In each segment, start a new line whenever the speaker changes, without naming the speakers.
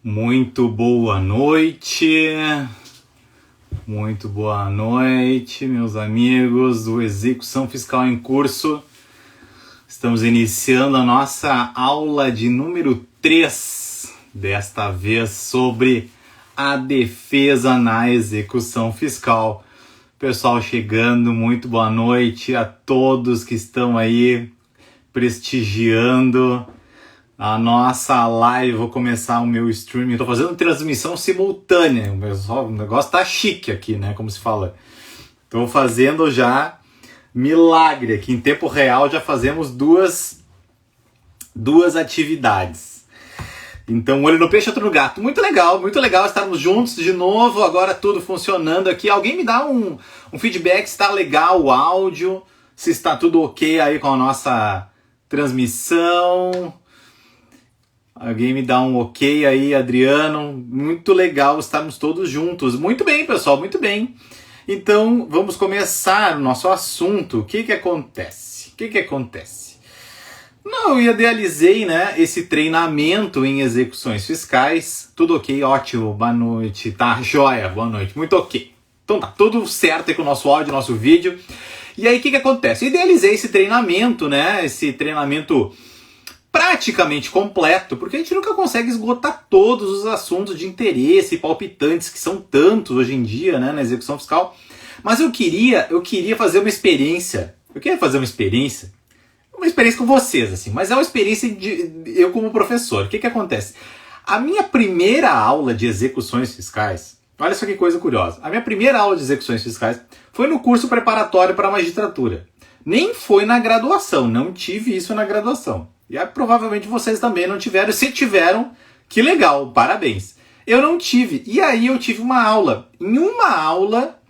Muito boa noite, meus amigos do Execução Fiscal em Curso. Estamos iniciando a nossa aula de número 3, desta vez sobre a defesa na execução fiscal. Pessoal chegando, muito boa noite a todos que estão aí prestigiando a nossa live. Vou começar o meu streaming. Estou fazendo transmissão simultânea. O negócio tá chique aqui, né? Como se fala. Estou fazendo já milagre aqui. Em tempo real já fazemos duas atividades. Então, olho no peixe, outro no gato. Muito legal estarmos juntos de novo. Agora tudo funcionando aqui. Alguém me dá um feedback se está legal o áudio, se está tudo ok aí com a nossa transmissão. Alguém me dá um ok aí, Adriano. Muito legal estarmos todos juntos. Muito bem, pessoal, muito bem. Então, vamos começar o nosso assunto. O que acontece? Não, eu idealizei, né, esse treinamento em execuções fiscais. Tudo ok, ótimo, boa noite. Tá, joia, boa noite, muito ok. Então tá tudo certo aí com o nosso áudio, nosso vídeo. E aí, o que acontece? Eu idealizei esse treinamento, né, esse treinamento praticamente completo, porque a gente nunca consegue esgotar todos os assuntos de interesse e palpitantes, que são tantos hoje em dia, né, na execução fiscal. Mas eu queria fazer uma experiência. Uma experiência com vocês, assim, mas é uma experiência de eu como professor. O que acontece? A minha primeira aula de execuções fiscais, olha só que coisa curiosa, a minha primeira aula de execuções fiscais foi no curso preparatório para a magistratura. Nem foi na graduação, não tive isso na graduação. E provavelmente vocês também não tiveram. Se tiveram, que legal, parabéns. Eu não tive. E aí eu tive uma aula. Em uma aula,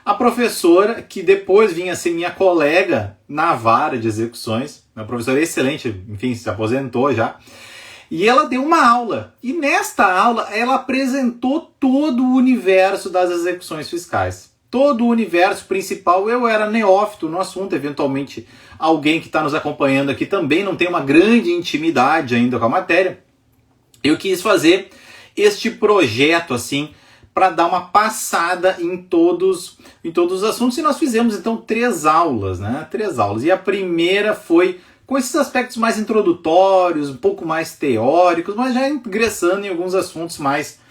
a professora, que depois vinha ser minha colega na vara de execuções, uma professora excelente, enfim, se aposentou já, e ela deu uma aula. E nesta aula, ela apresentou todo o universo das execuções fiscais. Todo o universo principal. Eu era neófito no assunto, eventualmente alguém que está nos acompanhando aqui também não tem uma grande intimidade ainda com a matéria. Eu quis fazer este projeto assim, para dar uma passada em todos os assuntos, e nós fizemos então 3 aulas, né? 3 aulas. E a primeira foi com esses aspectos mais introdutórios, um pouco mais teóricos, mas já ingressando em alguns assuntos mais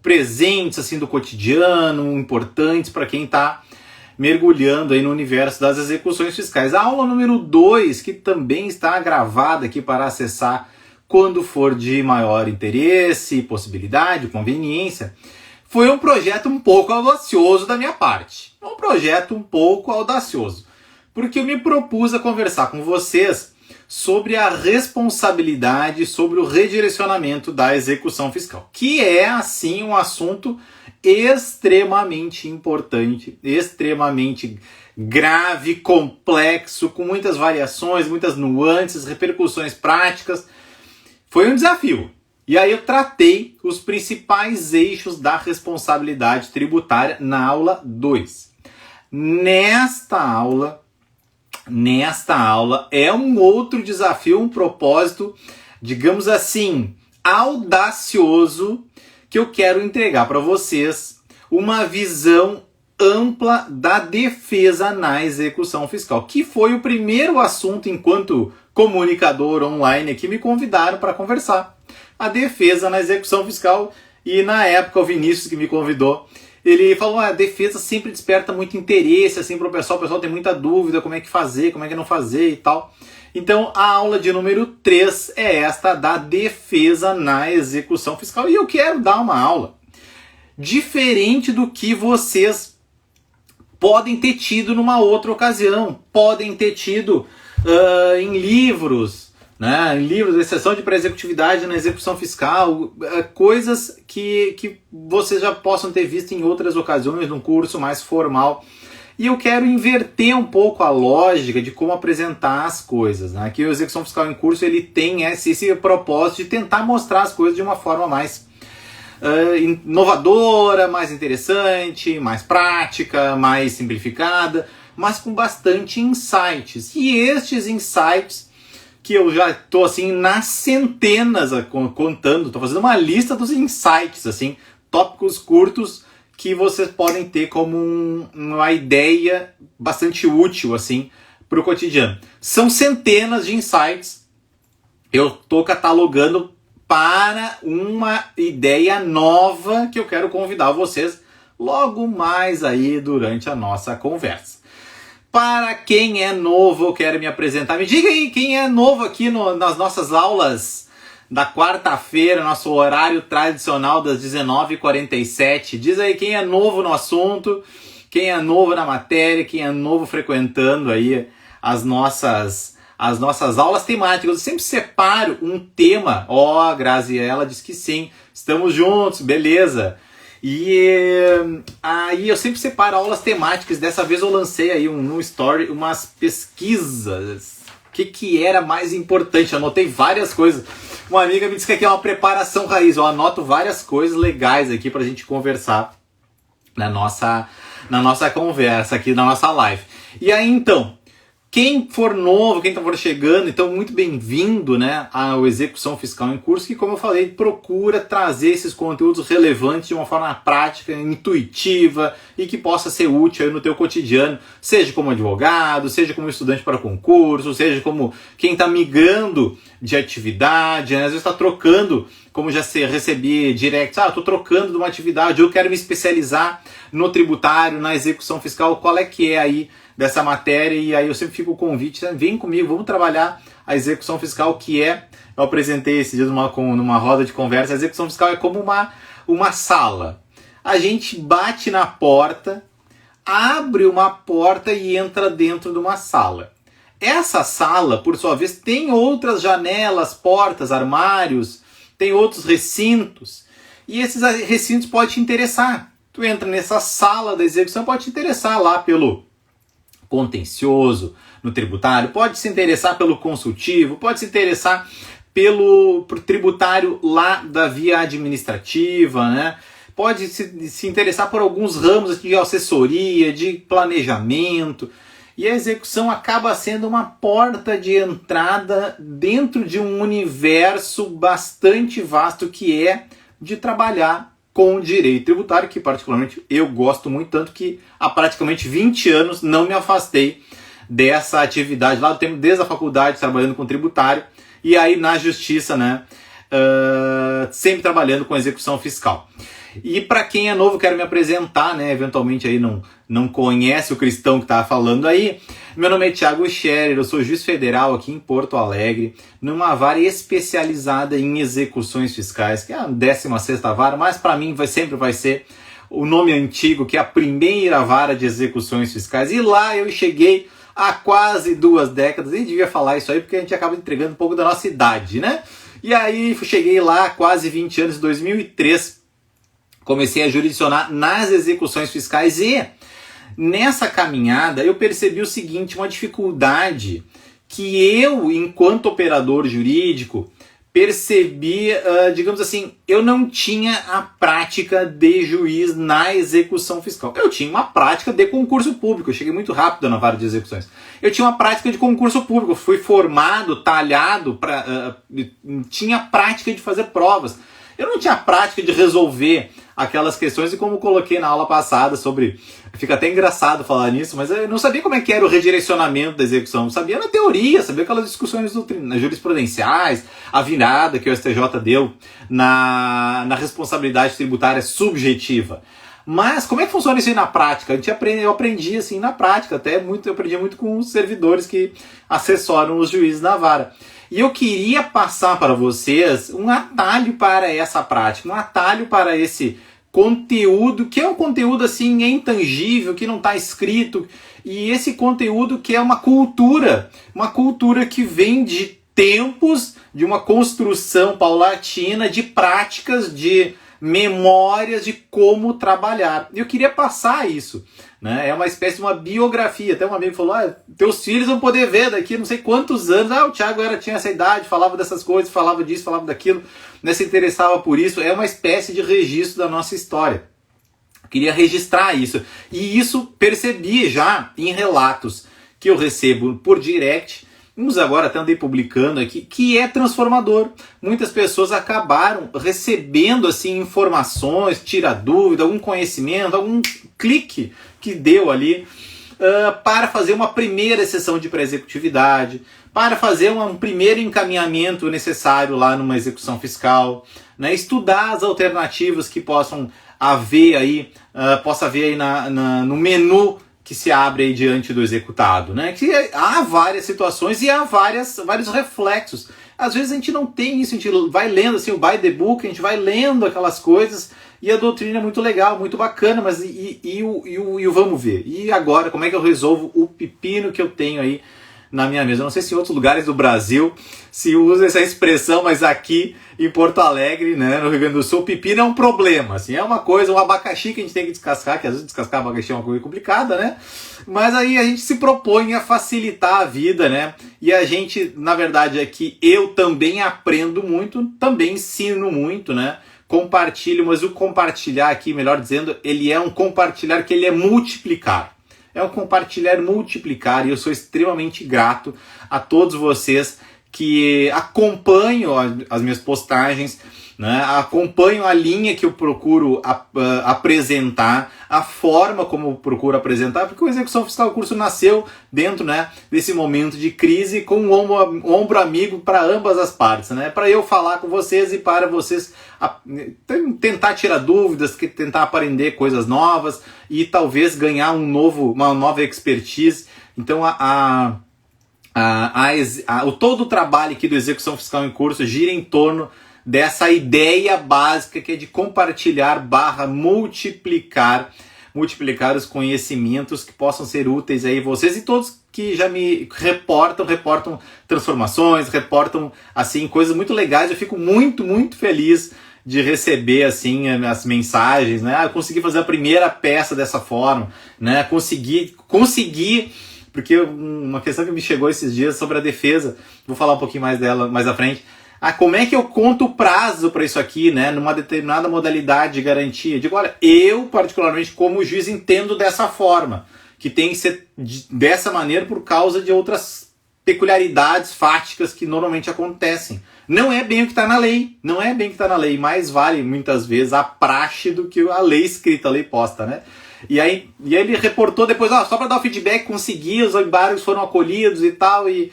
presentes assim do cotidiano, importantes para quem está mergulhando aí no universo das execuções fiscais. A aula número 2, que também está gravada aqui para acessar quando for de maior interesse, possibilidade, conveniência, foi um projeto um pouco audacioso da minha parte. Porque eu me propus a conversar com vocês sobre a responsabilidade, sobre o redirecionamento da execução fiscal, que é, assim, um assunto extremamente importante, extremamente grave, complexo, com muitas variações, muitas nuances, repercussões práticas. Foi um desafio. E aí eu tratei os principais eixos da responsabilidade tributária na aula 2. Nesta aula é um outro desafio, um propósito, digamos assim, audacioso, que eu quero entregar para vocês uma visão ampla da defesa na execução fiscal, que foi o primeiro assunto, enquanto comunicador online, que me convidaram para conversar. A defesa na execução fiscal. E na época o Vinícius, que me convidou, ele falou: a defesa sempre desperta muito interesse assim, para o pessoal tem muita dúvida, como é que fazer, como é que não fazer e tal. Então a aula de número 3 é esta da defesa na execução fiscal. E eu quero dar uma aula diferente do que vocês podem ter tido numa outra ocasião, podem ter tido em livros, né? Em livros, exceção de pré-executividade na execução fiscal, coisas que vocês já possam ter visto em outras ocasiões, num curso mais formal. E eu quero inverter um pouco a lógica de como apresentar as coisas, né? Que o Execução Fiscal em Curso ele tem esse propósito de tentar mostrar as coisas de uma forma mais inovadora, mais interessante, mais prática, mais simplificada, mas com bastante insights. E estes insights que eu já tô assim nas centenas contando, tô fazendo uma lista dos insights, assim, tópicos curtos que vocês podem ter como uma ideia bastante útil, assim, para o cotidiano. São centenas de insights. Eu tô catalogando para uma ideia nova que eu quero convidar vocês logo mais aí durante a nossa conversa. Para quem é novo, eu quero me apresentar. Me diga aí quem é novo aqui nas nossas aulas da quarta-feira, nosso horário tradicional das 19h47. Diz aí quem é novo no assunto, quem é novo na matéria, quem é novo frequentando aí as nossas aulas temáticas. Eu sempre separo um tema. Ó, a Graziella diz que sim. Estamos juntos, beleza. E aí eu sempre separo aulas temáticas. Dessa vez eu lancei aí no story umas pesquisas. O que era mais importante? Eu anotei várias coisas. Uma amiga me disse que aqui é uma preparação raiz. Eu anoto várias coisas legais aqui pra gente conversar na nossa conversa aqui, na nossa live. E aí então, quem for novo, quem for chegando, então muito bem-vindo, né, ao Execução Fiscal em Curso, que, como eu falei, procura trazer esses conteúdos relevantes de uma forma prática, intuitiva e que possa ser útil aí no teu cotidiano, seja como advogado, seja como estudante para concurso, seja como quem está migrando de atividade, né, às vezes está trocando, como já recebi direct, eu estou trocando de uma atividade, eu quero me especializar no tributário, na execução fiscal, qual é que é aí dessa matéria, e aí eu sempre fico o convite, né? Vem comigo, vamos trabalhar a execução fiscal, que é, eu apresentei esse dia numa roda de conversa, a execução fiscal é como uma sala. A gente bate na porta, abre uma porta e entra dentro de uma sala. Essa sala, por sua vez, tem outras janelas, portas, armários, tem outros recintos, e esses recintos podem te interessar. Tu entra nessa sala da execução, pode te interessar lá pelo contencioso no tributário, pode se interessar pelo consultivo, pode se interessar pelo tributário lá da via administrativa, né? Pode se interessar por alguns ramos de assessoria, de planejamento, e a execução acaba sendo uma porta de entrada dentro de um universo bastante vasto que é de trabalhar com direito tributário, que particularmente eu gosto muito, tanto que há praticamente 20 anos não me afastei dessa atividade lá do tempo, desde a faculdade, trabalhando com tributário, e aí na justiça, né, sempre trabalhando com execução fiscal. E para quem é novo, quero me apresentar, né, eventualmente aí não conhece o cristão que está falando aí. Meu nome é Thiago Scherer, eu sou juiz federal aqui em Porto Alegre, numa vara especializada em execuções fiscais, que é a 16ª vara, mas para mim sempre vai ser o nome antigo, que é a primeira vara de execuções fiscais. E lá eu cheguei há quase 2 décadas, e devia falar isso aí porque a gente acaba entregando um pouco da nossa idade, né? E aí cheguei lá há quase 20 anos, em 2003, comecei a jurisdicionar nas execuções fiscais, e nessa caminhada eu percebi o seguinte, uma dificuldade que eu, enquanto operador jurídico, percebi, digamos assim, eu não tinha a prática de juiz na execução fiscal. Eu tinha uma prática de concurso público, eu cheguei muito rápido na vara de execuções. Eu tinha uma prática de concurso público, fui formado, talhado, tinha prática de fazer provas. Eu não tinha prática de resolver aquelas questões, e como coloquei na aula passada sobre... Fica até engraçado falar nisso, mas eu não sabia como é que era o redirecionamento da execução. Eu sabia na teoria, sabia aquelas discussões jurisprudenciais, a virada que o STJ deu na responsabilidade tributária subjetiva. Mas como é que funciona isso aí na prática? Eu aprendi assim na prática, eu aprendi muito com os servidores que assessoram os juízes na vara. E eu queria passar para vocês um atalho para essa prática, um atalho para esse conteúdo, que é um conteúdo assim intangível, que não está escrito, e esse conteúdo que é uma cultura que vem de tempos, de uma construção paulatina, de práticas, de memórias de como trabalhar. E eu queria passar isso, né? É uma espécie de uma biografia. Até um amigo falou, teus filhos vão poder ver daqui não sei quantos anos. O Thiago tinha essa idade, falava dessas coisas, falava disso, falava daquilo, né? Se interessava por isso. É uma espécie de registro da nossa história. Eu queria registrar isso. E isso percebi já em relatos que eu recebo por direct, uns agora até andei publicando aqui, que é transformador. Muitas pessoas acabaram recebendo assim informações, tira dúvida, algum conhecimento, algum clique que deu ali para fazer uma primeira sessão de pré-executividade, para fazer um primeiro encaminhamento necessário lá numa execução fiscal, né? Estudar as alternativas que possam haver aí, possa haver aí no menu que se abre aí diante do executado, né? Que há várias situações e há vários reflexos. Às vezes a gente não tem isso, a gente vai lendo assim o by the book, a gente vai lendo aquelas coisas e a doutrina é muito legal, muito bacana, mas e o vamos ver? E agora, como é que eu resolvo o pepino que eu tenho aí na minha mesa? Eu não sei se em outros lugares do Brasil se usa essa expressão, mas aqui em Porto Alegre, né, no Rio Grande do Sul, o pepino é um problema, assim, é uma coisa, um abacaxi que a gente tem que descascar, que às vezes descascar abacaxi é uma coisa complicada, né, mas aí a gente se propõe a facilitar a vida, né, e a gente, na verdade, é que eu também aprendo muito, também ensino muito, né, compartilho, mas o compartilhar aqui, melhor dizendo, ele é um compartilhar que ele é multiplicar. É um compartilhar multiplicar, e eu sou extremamente grato a todos vocês que acompanham as minhas postagens, né? Acompanham a linha que eu procuro apresentar, a forma como eu procuro apresentar, porque o Execução Fiscal Curso nasceu dentro, né, desse momento de crise com um ombro amigo para ambas as partes, né? Para eu falar com vocês e para vocês tentar tirar dúvidas, tentar aprender coisas novas e talvez ganhar uma nova expertise. Então todo o trabalho aqui do Execução Fiscal em Curso gira em torno dessa ideia básica que é de compartilhar / multiplicar os conhecimentos que possam ser úteis aí vocês e todos que já me reportam transformações, reportam assim coisas muito legais. Eu fico muito, muito feliz de receber assim as mensagens, né? Eu consegui fazer a primeira peça dessa forma, né? Consegui, porque uma questão que me chegou esses dias sobre a defesa, vou falar um pouquinho mais dela mais à frente. Como é que eu conto o prazo para isso aqui, né? Numa determinada modalidade de garantia? Digo, olha, eu particularmente como juiz entendo dessa forma, que tem que ser dessa maneira por causa de outras peculiaridades fáticas que normalmente acontecem. Não é bem o que está na lei, mais vale muitas vezes a praxe do que a lei escrita, a lei posta, né? E aí ele reportou depois, só para dar o feedback, consegui, os embargos foram acolhidos e tal, e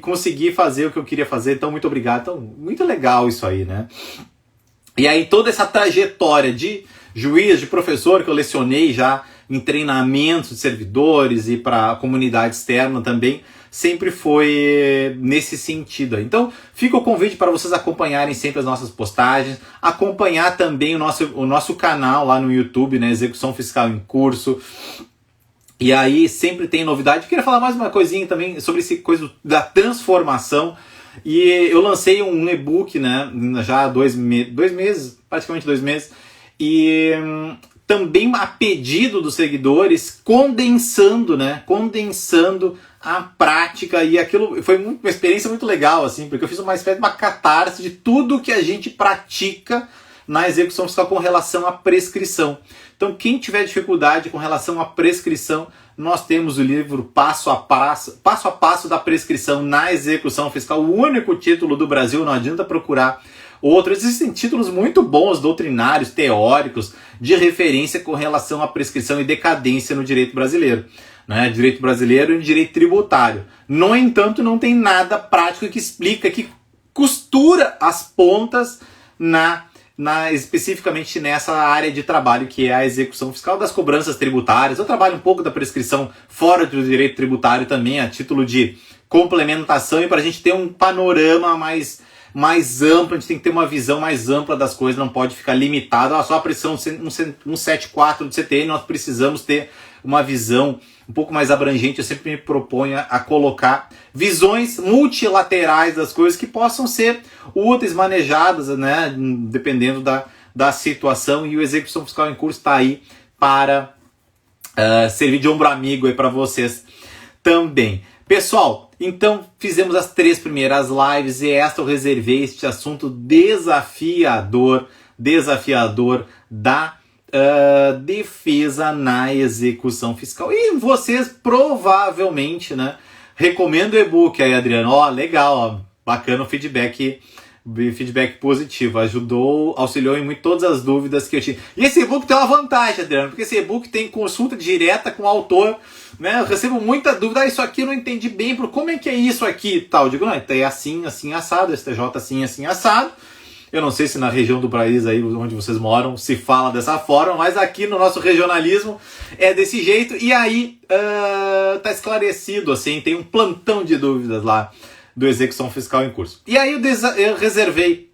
consegui fazer o que eu queria fazer, então muito obrigado. Então, muito legal isso aí, né? E aí toda essa trajetória de juiz, de professor que eu lecionei já em treinamentos de servidores e para a comunidade externa também, sempre foi nesse sentido. Então, fica o convite para vocês acompanharem sempre as nossas postagens, acompanhar também o nosso canal lá no YouTube, né, Execução Fiscal em Curso. E aí sempre tem novidade. Eu queria falar mais uma coisinha também sobre esse coisa da transformação. E eu lancei um e-book, né, já há 2 meses, praticamente 2 meses, e também a pedido dos seguidores, condensando a prática, e aquilo foi uma experiência muito legal, assim, porque eu fiz uma espécie de uma catarse de tudo que a gente pratica na execução fiscal com relação à prescrição. Então, quem tiver dificuldade com relação à prescrição, nós temos o livro Passo a Passo da Prescrição na Execução Fiscal, o único título do Brasil, não adianta procurar outros. Existem títulos muito bons, doutrinários, teóricos, de referência com relação à prescrição e decadência no direito brasileiro, né? Direito brasileiro e direito tributário. No entanto, não tem nada prático que explica, que costura as pontas especificamente nessa área de trabalho que é a execução fiscal das cobranças tributárias. Eu trabalho um pouco da prescrição fora do direito tributário também, a título de complementação, e para a gente ter um panorama mais amplo, a gente tem que ter uma visão mais ampla das coisas, não pode ficar limitado só a pressão 174 do CTN. Nós precisamos ter uma visão um pouco mais abrangente. Eu sempre me proponho a colocar visões multilaterais das coisas que possam ser úteis, manejadas, né, dependendo da situação, e o Execução Fiscal em Curso está aí para servir de ombro amigo para vocês também. Pessoal, então fizemos as 3 primeiras lives e esta eu reservei este assunto desafiador da defesa na execução fiscal. E vocês provavelmente, né, Recomendo o e-book aí, Adriano. Ó, legal, ó, bacana o feedback positivo. Auxiliou em muito todas as dúvidas que eu tinha. E esse e-book tem uma vantagem, Adriano, porque esse e-book tem consulta direta com o autor, né? Eu recebo muita dúvida, isso aqui eu não entendi bem, como é que é isso aqui e tal. Eu digo, não, é assim, assim, assado, STJ assim, assim, assado. Eu não sei se na região do país aí onde vocês moram se fala dessa forma, mas aqui no nosso regionalismo é desse jeito. E aí tá esclarecido, assim, tem um plantão de dúvidas lá do Execução Fiscal em curso. E aí eu reservei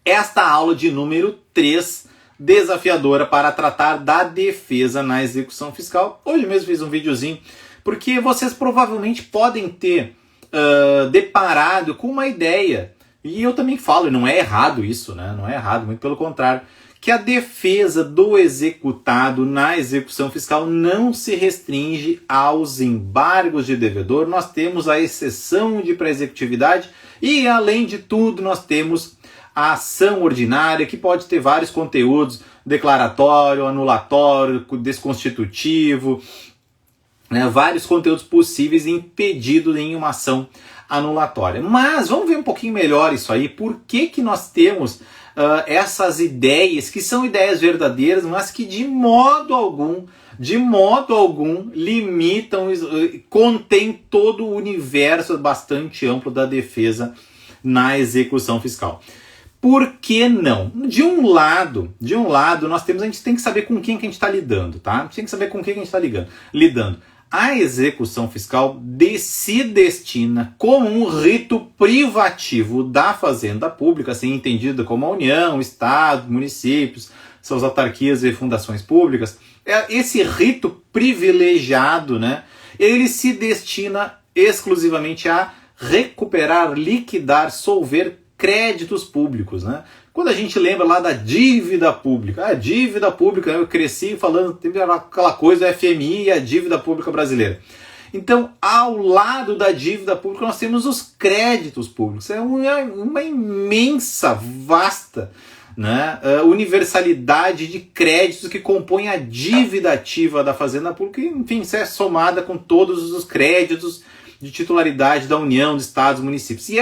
esta aula de número 3, desafiadora, para tratar da defesa na execução fiscal. Hoje mesmo fiz um videozinho, porque vocês provavelmente podem ter deparado com uma ideia. E eu também falo, e não é errado isso, né? Não é errado, muito pelo contrário, que a defesa do executado na execução fiscal não se restringe aos embargos de devedor. Nós temos a exceção de pré-executividade e, além de tudo, nós temos a ação ordinária, que pode ter vários conteúdos, declaratório, anulatório, desconstitutivo, né? Vários conteúdos possíveis impedidos em uma ação anulatória. Mas vamos ver um pouquinho melhor isso aí. Por que nós temos essas ideias, que são ideias verdadeiras, mas que de modo algum limitam, contém todo o universo bastante amplo da defesa na execução fiscal. Por que não? De um lado, a gente tem que saber com quem que a gente está lidando, tá? A gente tem que saber com quem que a gente está lidando. A execução fiscal se destina como um rito privativo da fazenda pública, assim entendida como a União, Estado, municípios, suas autarquias e fundações públicas. Esse rito privilegiado, né, ele se destina exclusivamente a recuperar, liquidar, solver créditos públicos, né? Quando a gente lembra lá da dívida pública, a dívida pública, eu cresci falando aquela coisa do FMI e a dívida pública brasileira. Então, ao lado da dívida pública, nós temos os créditos públicos. É uma imensa, vasta, né, universalidade de créditos que compõem a dívida ativa da Fazenda Pública, e, enfim, isso é somada com todos os créditos de titularidade da União, dos Estados, municípios. E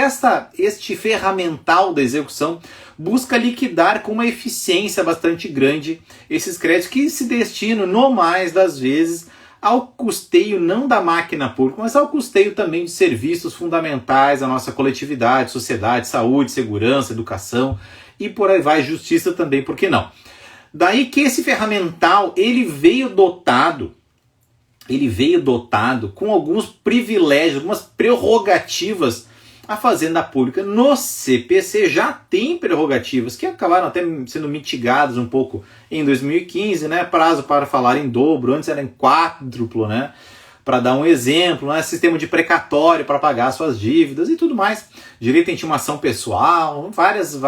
este ferramental da execução busca liquidar com uma eficiência bastante grande esses créditos que se destinam, no mais das vezes, ao custeio não da máquina pública, mas ao custeio também de serviços fundamentais à nossa coletividade, sociedade, saúde, segurança, educação e por aí vai, justiça também, por que não? Daí que esse ferramental ele veio dotado com alguns privilégios, algumas prerrogativas. A Fazenda Pública no CPC já tem prerrogativas que acabaram até sendo mitigadas um pouco em 2015, né? Prazo para falar em dobro, antes era em quádruplo, né? Para dar um exemplo, né? Sistema de precatório para pagar suas dívidas e tudo mais. Direito à intimação pessoal, várias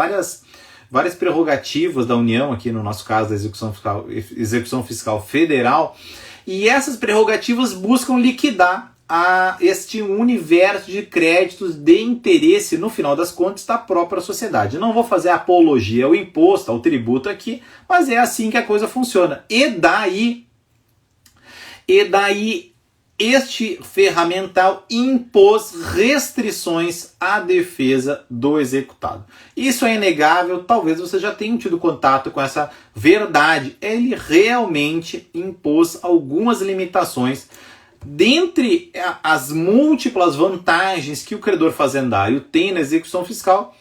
prerrogativas da União, aqui no nosso caso da execução fiscal federal. E essas prerrogativas buscam liquidar este universo de créditos de interesse, no final das contas, da própria sociedade. Não vou fazer apologia ao imposto, ao tributo aqui, mas é assim que a coisa funciona. E daí este ferramental impôs restrições à defesa do executado. Isso é inegável, talvez você já tenha tido contato com essa verdade. Ele realmente impôs algumas limitações. Dentre as múltiplas vantagens que o credor fazendário tem na execução fiscal,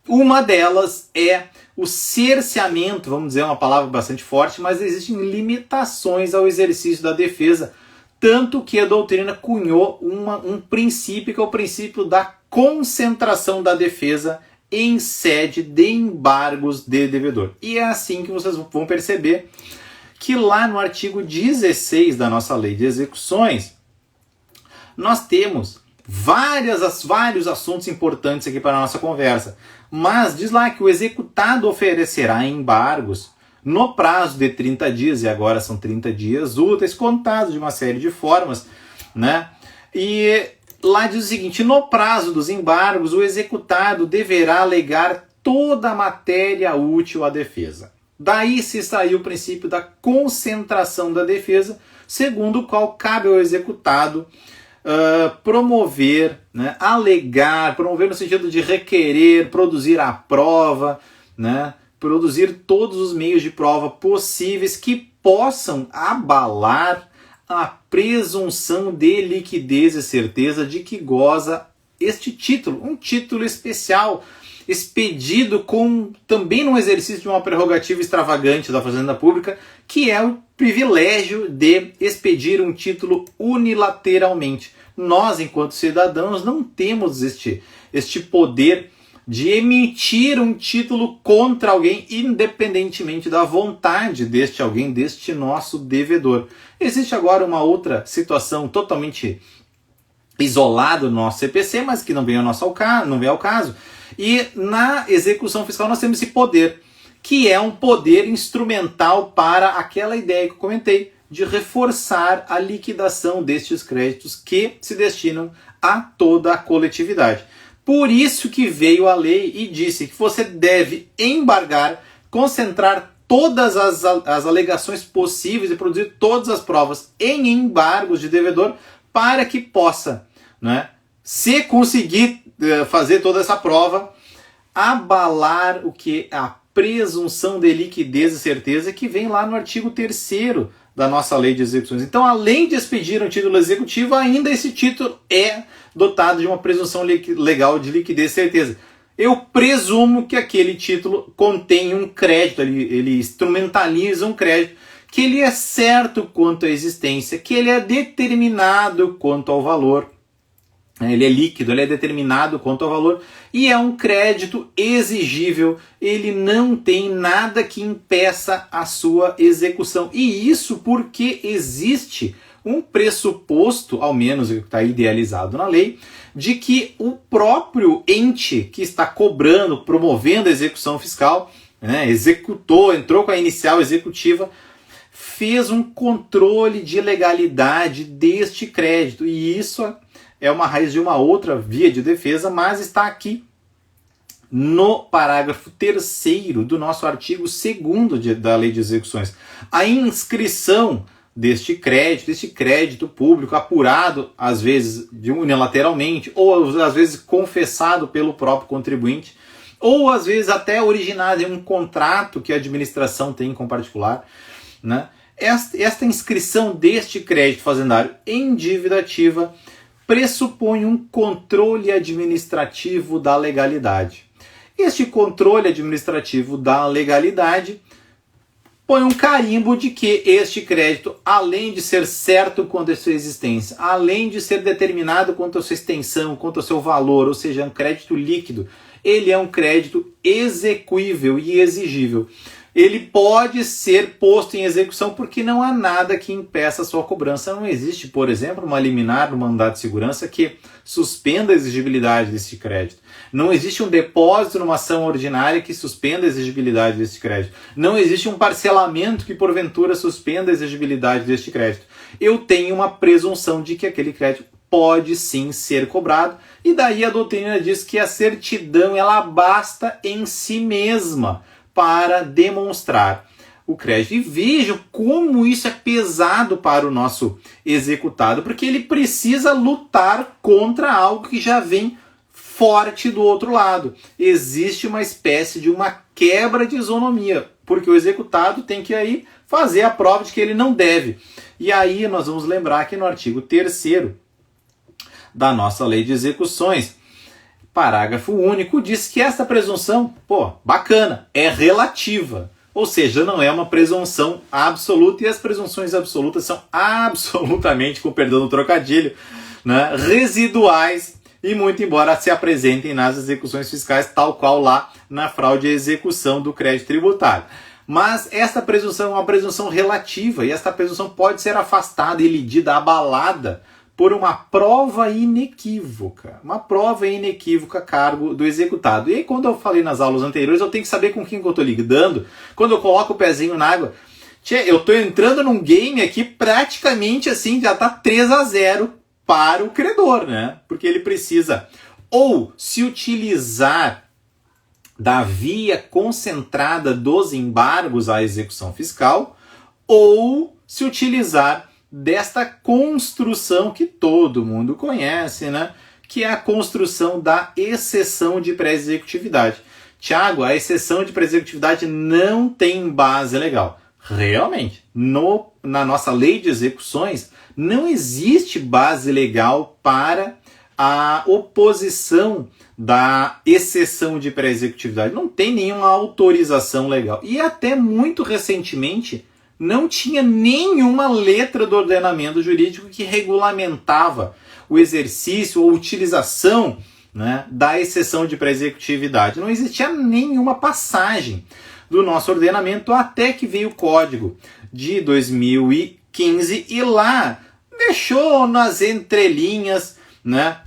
uma delas é o cerceamento, vamos dizer uma palavra bastante forte, mas existem limitações ao exercício da defesa, tanto que a doutrina cunhou um princípio, que é o princípio da concentração da defesa em sede de embargos de devedor. E é assim que vocês vão perceber que lá no artigo 16 da nossa lei de execuções, nós temos vários assuntos importantes aqui para a nossa conversa. Mas diz lá que o executado oferecerá embargos no prazo de 30 dias, e agora são 30 dias úteis, contados de uma série de formas, né? E lá diz o seguinte: no prazo dos embargos, o executado deverá alegar toda a matéria útil à defesa. Daí se saiu o princípio da concentração da defesa, segundo o qual cabe ao executado promover, né, alegar, promover no sentido de requerer, produzir a prova, né, produzir todos os meios de prova possíveis que possam abalar a presunção de liquidez e certeza de que goza este título, um título especial, expedido também num exercício de uma prerrogativa extravagante da Fazenda Pública, que é o privilégio de expedir um título unilateralmente. Nós, enquanto cidadãos, não temos este poder de emitir um título contra alguém, independentemente da vontade deste alguém, deste nosso devedor. Existe agora uma outra situação totalmente isolada no nosso CPC, mas que não vem ao caso. E na execução fiscal nós temos esse poder, que é um poder instrumental para aquela ideia que eu comentei, de reforçar a liquidação destes créditos que se destinam a toda a coletividade. Por isso que veio a lei e disse que você deve embargar, concentrar todas as alegações possíveis e produzir todas as provas em embargos de devedor para que possa, né, se conseguir fazer toda essa prova, abalar o que a presunção de liquidez e certeza que vem lá no artigo 3º da nossa lei de execuções. Então, além de expedir um título executivo, ainda esse título é dotado de uma presunção legal de liquidez e certeza. Eu presumo que aquele título contém um crédito, ele instrumentaliza um crédito, que ele é certo quanto à existência, que ele é determinado quanto ao valor. Ele é líquido, ele é determinado quanto ao valor e é um crédito exigível, ele não tem nada que impeça a sua execução. E isso porque existe um pressuposto, ao menos está idealizado na lei, de que o próprio ente que está cobrando, promovendo a execução fiscal, né, entrou com a inicial executiva, fez um controle de legalidade deste crédito. E isso é uma raiz de uma outra via de defesa, mas está aqui no parágrafo 3º do nosso artigo 2º da Lei de Execuções. A inscrição deste crédito público apurado, às vezes unilateralmente, ou às vezes confessado pelo próprio contribuinte, ou às vezes até originado em um contrato que a administração tem com particular, né? Esta inscrição deste crédito fazendário em dívida ativa pressupõe um controle administrativo da legalidade. Este controle administrativo da legalidade põe um carimbo de que este crédito, além de ser certo quanto à sua existência, além de ser determinado quanto à sua extensão, quanto ao seu valor, ou seja, um crédito líquido, ele é um crédito exequível e exigível. Ele pode ser posto em execução porque não há nada que impeça a sua cobrança. Não existe, por exemplo, uma liminar no mandado de segurança que suspenda a exigibilidade desse crédito. Não existe um depósito numa ação ordinária que suspenda a exigibilidade desse crédito. Não existe um parcelamento que, porventura, suspenda a exigibilidade deste crédito. Eu tenho uma presunção de que aquele crédito pode sim ser cobrado, e daí a doutrina diz que a certidão ela basta em si mesma para demonstrar o crédito. E vejam como isso é pesado para o nosso executado, porque ele precisa lutar contra algo que já vem forte do outro lado. Existe uma espécie de uma quebra de isonomia, porque o executado tem que aí fazer a prova de que ele não deve. E aí nós vamos lembrar que no artigo 3º da nossa lei de execuções, parágrafo único, diz que essa presunção, bacana, é relativa. Ou seja, não é uma presunção absoluta, e as presunções absolutas são absolutamente, com perdão do trocadilho, né, residuais, e muito embora se apresentem nas execuções fiscais, tal qual lá na fraude à execução do crédito tributário. Mas esta presunção é uma presunção relativa, e esta presunção pode ser afastada, iludida, abalada, por uma prova inequívoca. Uma prova inequívoca a cargo do executado. E aí, quando eu falei nas aulas anteriores, eu tenho que saber com quem que eu estou lidando. Quando eu coloco o pezinho na água, eu estou entrando num game aqui praticamente assim, já está 3-0 para o credor, né? Porque ele precisa ou se utilizar da via concentrada dos embargos à execução fiscal, ou se utilizar desta construção que todo mundo conhece, né? Que é a construção da exceção de pré-executividade. Tiago, a exceção de pré-executividade não tem base legal. Realmente, na nossa lei de execuções, não existe base legal para a oposição da exceção de pré-executividade. Não tem nenhuma autorização legal. E até muito recentemente, não tinha nenhuma letra do ordenamento jurídico que regulamentava o exercício ou utilização, né, da exceção de pré-executividade. Não existia nenhuma passagem do nosso ordenamento até que veio o Código de 2015 e lá deixou nas entrelinhas, né,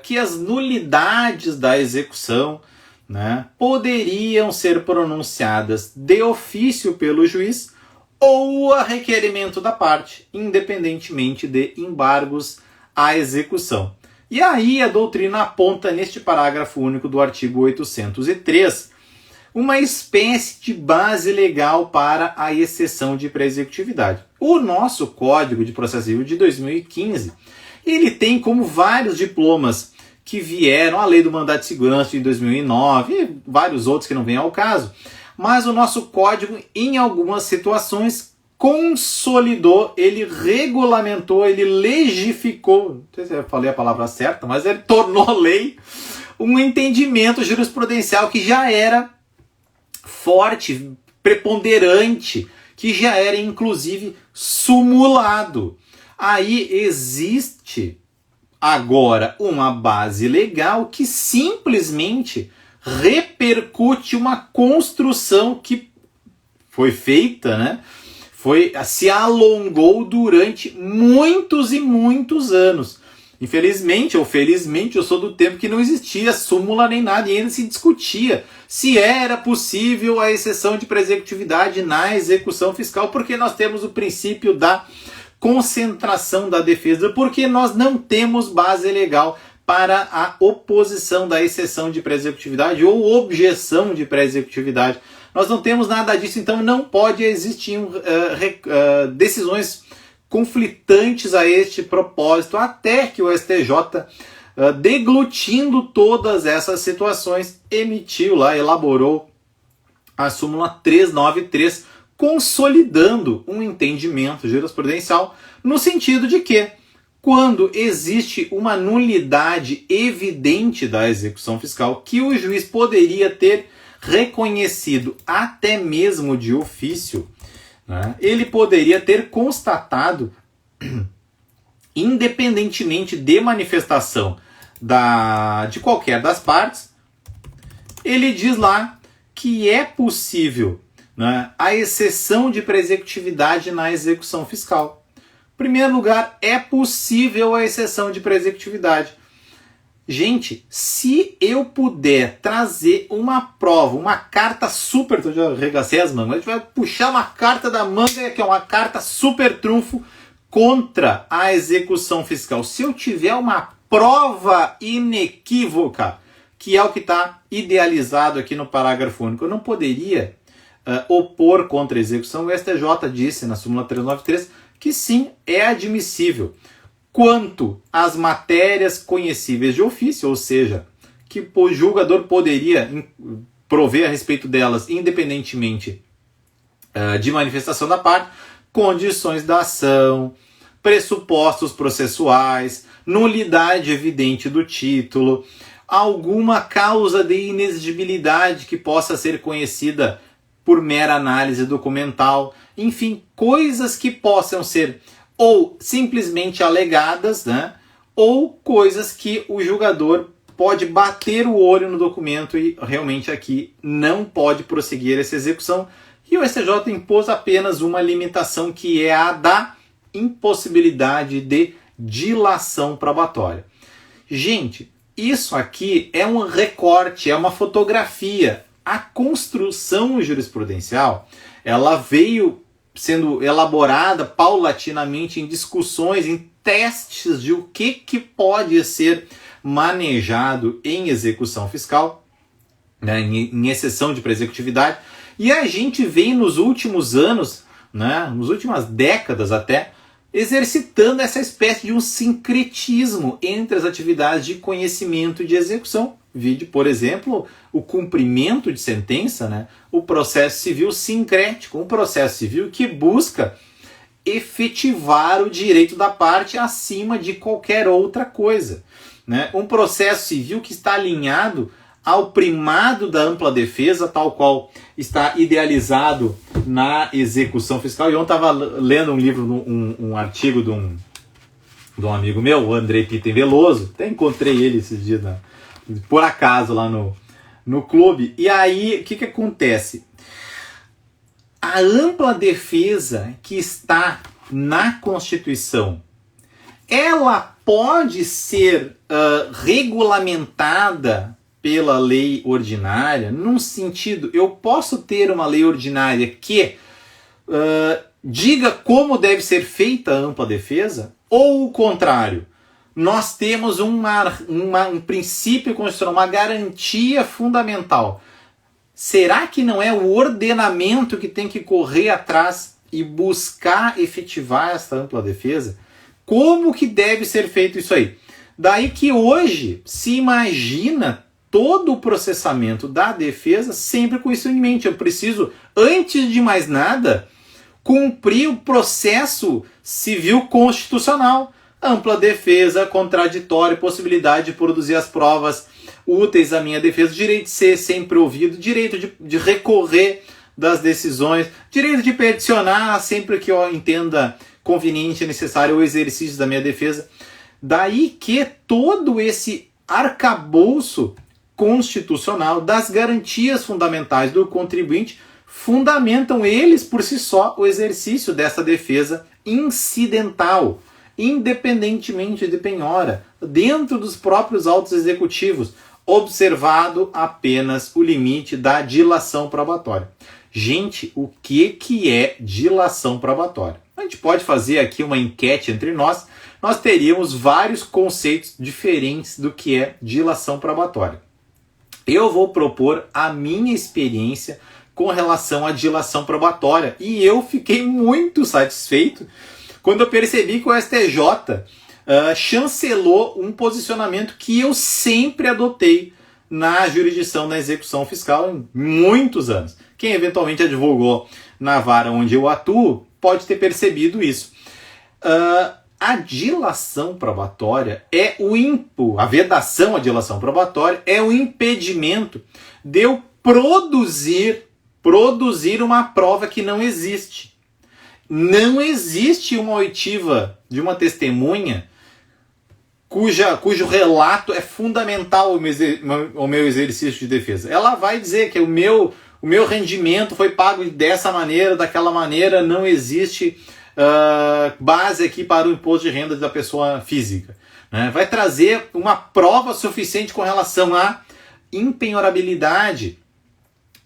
que as nulidades da execução, né, poderiam ser pronunciadas de ofício pelo juiz ou a requerimento da parte, independentemente de embargos à execução. E aí a doutrina aponta neste parágrafo único do artigo 803 uma espécie de base legal para a exceção de pré-executividade. O nosso Código de Processo Civil de 2015, ele tem como vários diplomas que vieram, a Lei do Mandado de Segurança de 2009 e vários outros que não vêm ao caso, mas o nosso código, em algumas situações, consolidou, ele regulamentou, ele legificou, não sei se eu falei a palavra certa, mas ele tornou lei um entendimento jurisprudencial que já era forte, preponderante, que já era inclusive sumulado. Aí existe agora uma base legal que simplesmente repercute uma construção que foi feita, né? Se alongou durante muitos e muitos anos. Infelizmente ou felizmente, eu sou do tempo que não existia súmula nem nada e ainda se discutia se era possível a exceção de pré-executividade na execução fiscal, porque nós temos o princípio da concentração da defesa, porque nós não temos base legal para a oposição da exceção de pré-executividade ou objeção de pré-executividade. Nós não temos nada disso, então não pode existir decisões conflitantes a este propósito, até que o STJ, deglutindo todas essas situações, emitiu lá, elaborou a súmula 393, consolidando um entendimento jurisprudencial no sentido de que, quando existe uma nulidade evidente da execução fiscal, que o juiz poderia ter reconhecido até mesmo de ofício, né, ele poderia ter constatado, independentemente de manifestação de qualquer das partes, ele diz lá que é possível, né, a exceção de pré-executividade na execução fiscal. Em primeiro lugar, é possível a exceção de pré-executividade. Gente, se eu puder trazer uma prova, uma carta super... Eu já arregacei as mangas. A gente vai puxar uma carta da manga, que é uma carta super trunfo contra a execução fiscal. Se eu tiver uma prova inequívoca, que é o que está idealizado aqui no parágrafo único, eu não poderia opor contra a execução. O STJ disse na súmula 393 que sim, é admissível quanto às matérias conhecíveis de ofício, ou seja, que o julgador poderia prover a respeito delas independentemente de manifestação da parte, condições da ação, pressupostos processuais, nulidade evidente do título, alguma causa de inexigibilidade que possa ser conhecida por mera análise documental, enfim, coisas que possam ser ou simplesmente alegadas, né, ou coisas que o julgador pode bater o olho no documento e realmente aqui não pode prosseguir essa execução. E o STJ impôs apenas uma limitação, que é a da impossibilidade de dilação probatória. Gente, isso aqui é um recorte, é uma fotografia. A construção jurisprudencial, ela veio sendo elaborada paulatinamente em discussões, em testes de o que pode ser manejado em execução fiscal, né, em exceção de pré-executividade. E a gente vem nos últimos anos né, nas últimas décadas até, exercitando essa espécie de um sincretismo entre as atividades de conhecimento e de execução. Vide, por exemplo, o cumprimento de sentença, né, o processo civil sincrético, um processo civil que busca efetivar o direito da parte acima de qualquer outra coisa, né? Um processo civil que está alinhado ao primado da ampla defesa, tal qual está idealizado na execução fiscal. E eu estava lendo um livro, um artigo de um amigo meu, o Andrei Pitten Veloso, até encontrei ele esses dias, por acaso, lá no clube. E aí, o que acontece? A ampla defesa que está na Constituição, ela pode ser regulamentada pela lei ordinária, num sentido, eu posso ter uma lei ordinária que diga como deve ser feita a ampla defesa, ou o contrário, nós temos um princípio constitucional, uma garantia fundamental. Será que não é o ordenamento que tem que correr atrás e buscar efetivar essa ampla defesa? Como que deve ser feito isso aí? Daí que hoje se imagina todo o processamento da defesa sempre com isso em mente. Eu preciso, antes de mais nada, cumprir o processo civil constitucional. Ampla defesa, contraditório, possibilidade de produzir as provas úteis à minha defesa, direito de ser sempre ouvido, direito de recorrer das decisões, direito de peticionar sempre que eu entenda conveniente e necessário o exercício da minha defesa. Daí que todo esse arcabouço constitucional das garantias fundamentais do contribuinte fundamentam eles por si só o exercício dessa defesa incidental, independentemente de penhora, dentro dos próprios autos executivos, observado apenas o limite da dilação probatória. Gente, o que é dilação probatória? A gente pode fazer aqui uma enquete entre nós, nós teríamos vários conceitos diferentes do que é dilação probatória. Eu vou propor a minha experiência com relação à dilação probatória e eu fiquei muito satisfeito quando eu percebi que o STJ chancelou um posicionamento que eu sempre adotei na jurisdição da execução fiscal em muitos anos. Quem eventualmente advogou na vara onde eu atuo pode ter percebido isso. A dilação probatória é a vedação à dilação probatória é o impedimento de eu produzir uma prova que não existe. Não existe uma oitiva de uma testemunha cujo relato é fundamental ao meu exercício de defesa. Ela vai dizer que o meu rendimento foi pago dessa maneira, daquela maneira, não existe base aqui para o imposto de renda da pessoa física. Né? Vai trazer uma prova suficiente com relação à impenhorabilidade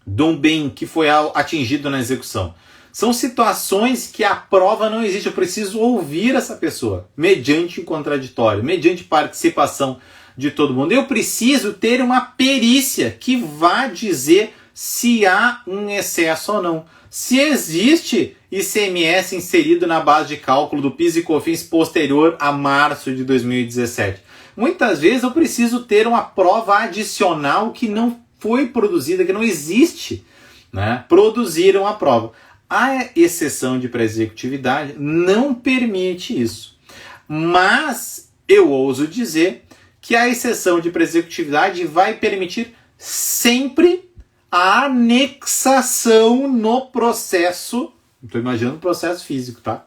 de um bem que foi atingido na execução. São situações que a prova não existe. Eu preciso ouvir essa pessoa, mediante o contraditório, mediante participação de todo mundo. Eu preciso ter uma perícia que vá dizer se há um excesso ou não. Se existe ICMS inserido na base de cálculo do PIS e COFINS posterior a março de 2017. Muitas vezes eu preciso ter uma prova adicional que não foi produzida, que não existe. Né? Produziram a prova. A exceção de pré-executividade não permite isso. Mas eu ouso dizer que a exceção de pré-executividade vai permitir sempre a anexação no processo. Estou imaginando o processo físico, tá?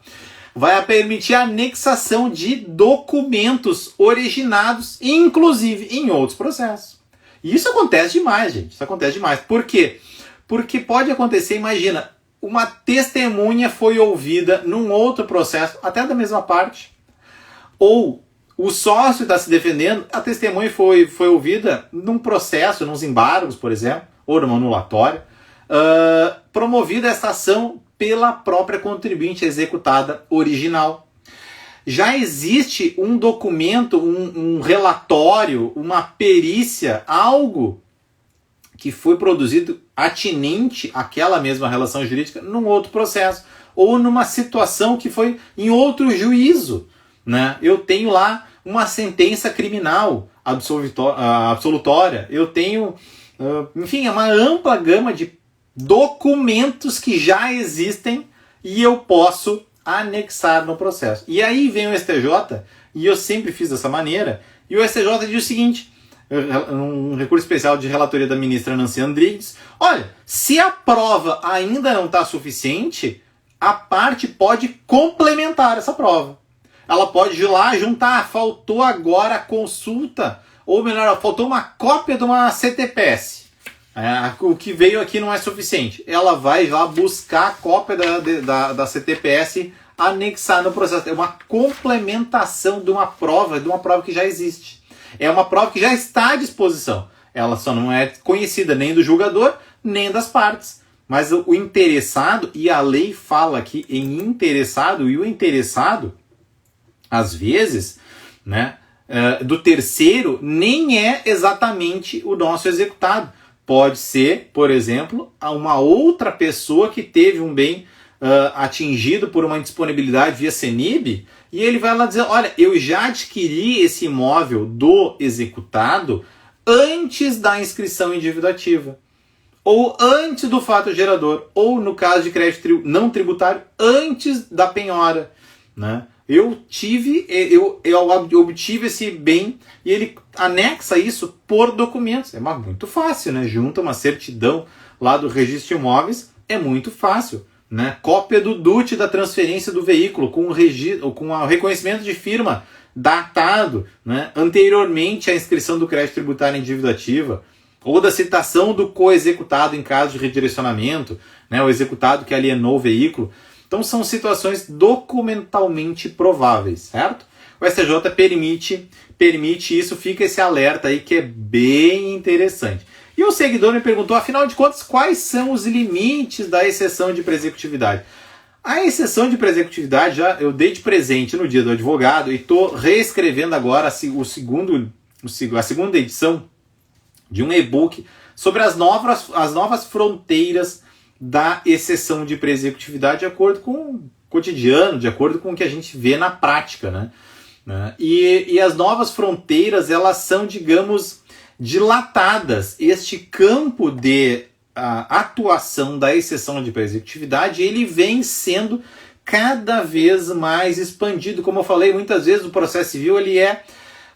Vai permitir a anexação de documentos originados, inclusive em outros processos. E isso acontece demais, gente. Isso acontece demais. Por quê? Porque pode acontecer, imagina, uma testemunha foi ouvida num outro processo, até da mesma parte, ou o sócio está se defendendo, a testemunha foi ouvida num processo, nos embargos, por exemplo, ou numa anulatória, promovida essa ação pela própria contribuinte executada original. Já existe um documento, um relatório, uma perícia, algo que foi produzido atinente àquela mesma relação jurídica num outro processo. ou numa situação que foi em outro juízo, né? Eu tenho lá uma sentença criminal absolutória, eu tenho, enfim, é uma ampla gama de documentos que já existem e eu posso anexar no processo. E aí vem o STJ, e eu sempre fiz dessa maneira, e o STJ diz o seguinte, um recurso especial de relatoria da ministra Nancy Andrigues, olha, se a prova ainda não está suficiente, a parte pode complementar essa prova. Ela pode ir lá juntar, faltou agora a consulta, ou melhor, faltou uma cópia de uma CTPS. O que veio aqui não é suficiente. Ela vai lá buscar a cópia da CTPS, anexar no processo. É uma complementação de uma prova que já existe. É uma prova que já está à disposição. Ela só não é conhecida nem do julgador, nem das partes. Mas o interessado, e a lei fala aqui em interessado, e o interessado, às vezes, né, do terceiro, nem é exatamente o nosso executado. Pode ser, por exemplo, uma outra pessoa que teve um bem atingido por uma indisponibilidade via CENIB, e ele vai lá dizer, olha, eu já adquiri esse imóvel do executado antes da inscrição individuativa, ou antes do fato gerador, ou no caso de crédito não tributário, antes da penhora, né? Eu obtive esse bem e ele anexa isso por documentos. É muito fácil, né? Junta uma certidão lá do registro de imóveis, é muito fácil, né? Cópia do DUT da transferência do veículo com o reconhecimento de firma datado, né? Anteriormente à inscrição do crédito tributário em dívida ativa, ou da citação do co-executado em caso de redirecionamento, né? O executado que alienou o veículo. Então são situações documentalmente prováveis, certo? O STJ permite isso, fica esse alerta aí que é bem interessante. E o seguidor me perguntou, afinal de contas, quais são os limites da exceção de presecutividade? A exceção de presecutividade eu dei de presente no dia do advogado e estou reescrevendo agora a segunda edição de um e-book sobre as novas fronteiras da exceção de presecutividade de acordo com o cotidiano, de acordo com o que a gente vê na prática, né? E as novas fronteiras, elas são, digamos, dilatadas. Este campo de atuação da exceção de presecutividade, ele vem sendo cada vez mais expandido. Como eu falei, muitas vezes o processo civil ele é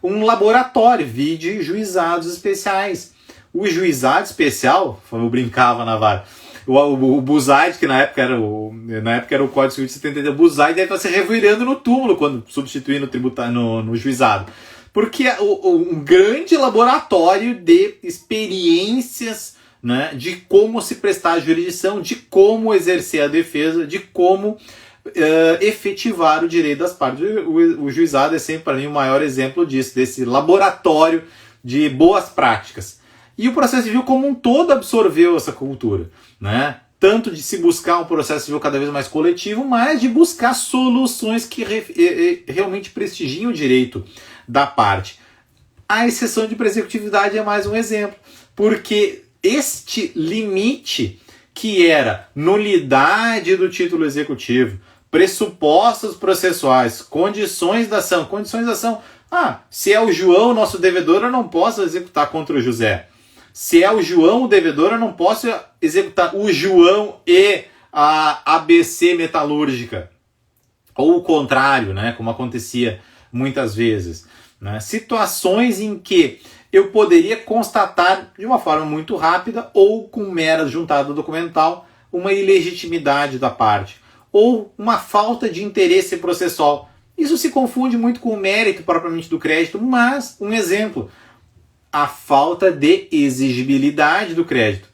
um laboratório, vide juizados especiais. O juizado especial, eu brincava na vara, o Buzaide, que na época era o Código Civil de 72, o Buzaide deve estar se revirando no túmulo quando substituir no juizado. Porque é um grande laboratório de experiências, né, de como se prestar a jurisdição, de como exercer a defesa, de como efetivar o direito das partes. O juizado é sempre, para mim, o maior exemplo disso, desse laboratório de boas práticas. E o processo civil como um todo absorveu essa cultura, né? Tanto de se buscar um processo civil cada vez mais coletivo, mas de buscar soluções que realmente prestigiem o direito da parte. A exceção de presecutividade é mais um exemplo, porque este limite que era nulidade do título executivo, pressupostos processuais, condições da ação. Se é o João nosso devedor, eu não posso executar contra o José. Se é o João o devedor, eu não posso executar o João e a ABC metalúrgica. Ou o contrário, né, como acontecia muitas vezes. Né? Situações em que eu poderia constatar de uma forma muito rápida ou com mera juntada documental uma ilegitimidade da parte ou uma falta de interesse processual. Isso se confunde muito com o mérito propriamente do crédito, mas um exemplo, a falta de exigibilidade do crédito.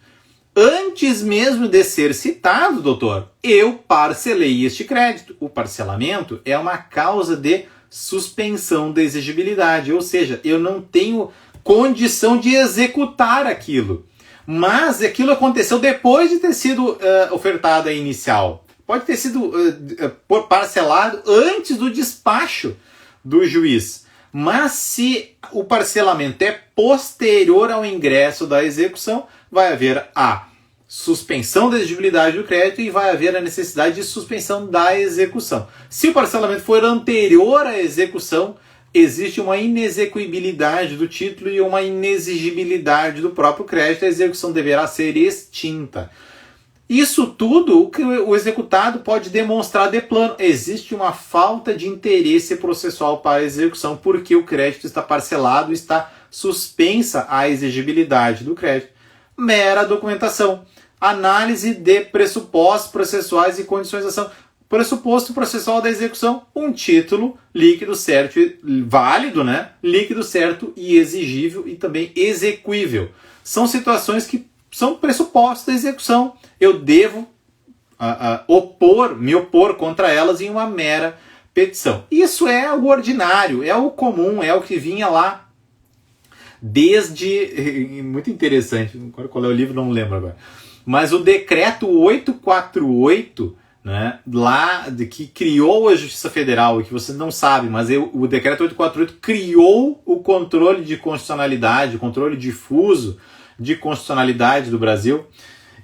Antes mesmo de ser citado, doutor, eu parcelei este crédito. O parcelamento é uma causa de suspensão da exigibilidade, ou seja, eu não tenho condição de executar aquilo. Mas aquilo aconteceu depois de ter sido ofertado a inicial. Pode ter sido parcelado antes do despacho do juiz. Mas se o parcelamento é posterior ao ingresso da execução, vai haver a suspensão da exigibilidade do crédito e vai haver a necessidade de suspensão da execução. Se o parcelamento for anterior à execução, existe uma inexequibilidade do título e uma inexigibilidade do próprio crédito, a execução deverá ser extinta. Isso tudo o que o executado pode demonstrar de plano. Existe uma falta de interesse processual para a execução porque o crédito está parcelado, está suspensa a exigibilidade do crédito. Mera documentação. Análise de pressupostos processuais e condições de ação. Pressuposto processual da execução, um título líquido, certo e válido, né? Líquido, certo e exigível e também exequível. São situações que são pressupostos da execução. Eu devo me opor contra elas em uma mera petição. Isso é o ordinário, é o comum, é o que vinha lá desde... Muito interessante, qual é o livro, não lembro agora. Mas o decreto 848... né, lá que criou a Justiça Federal, e que você não sabe, mas o decreto 848 criou o controle de constitucionalidade, o controle difuso de constitucionalidade do Brasil,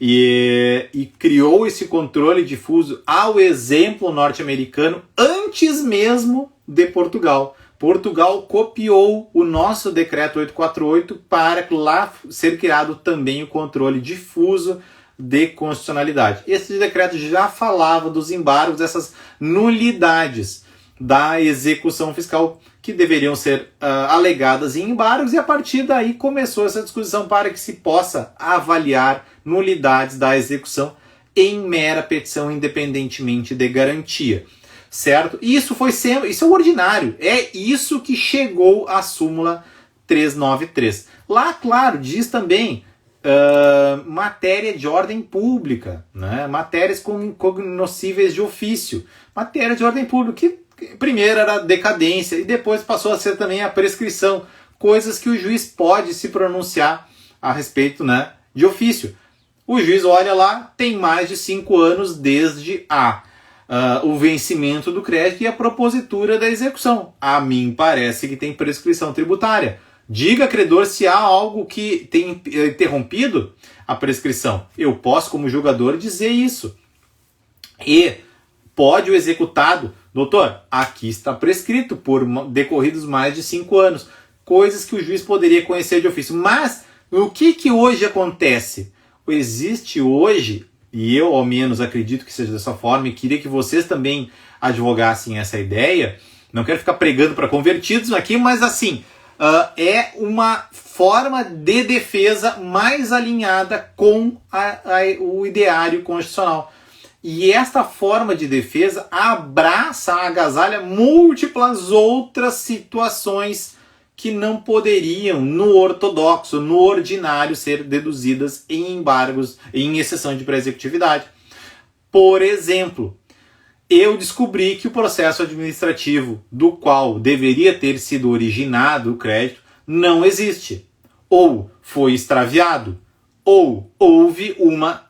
e criou esse controle difuso ao exemplo norte-americano antes mesmo de Portugal. Portugal copiou o nosso decreto 848 para lá ser criado também o controle difuso de constitucionalidade. Esse decreto já falava dos embargos, dessas nulidades da execução fiscal que deveriam ser alegadas em embargos, e a partir daí começou essa discussão para que se possa avaliar nulidades da execução em mera petição, independentemente de garantia. Certo? Isso é o ordinário, é isso que chegou à súmula 393. Lá, claro, diz também matéria de ordem pública, né? Matérias cognoscíveis de ofício, matéria de ordem pública, que primeiro era decadência e depois passou a ser também a prescrição, coisas que o juiz pode se pronunciar a respeito, né, de ofício. O juiz olha lá, tem mais de 5 anos desde o vencimento do crédito e a propositura da execução. A mim parece que tem prescrição tributária. Diga, credor, se há algo que tem interrompido a prescrição. Eu posso, como julgador, dizer isso. E pode o executado, doutor, aqui está prescrito por decorridos mais de 5 anos. Coisas que o juiz poderia conhecer de ofício. Mas o que hoje acontece? Existe hoje, e eu ao menos acredito que seja dessa forma, e queria que vocês também advogassem essa ideia. Não quero ficar pregando para convertidos aqui, mas assim... é uma forma de defesa mais alinhada com o ideário constitucional. E esta forma de defesa abraça, agasalha múltiplas outras situações que não poderiam, no ortodoxo, no ordinário, ser deduzidas em embargos, em exceção de pré-executividade. Por exemplo, eu descobri que o processo administrativo do qual deveria ter sido originado o crédito não existe. Ou foi extraviado, ou houve uma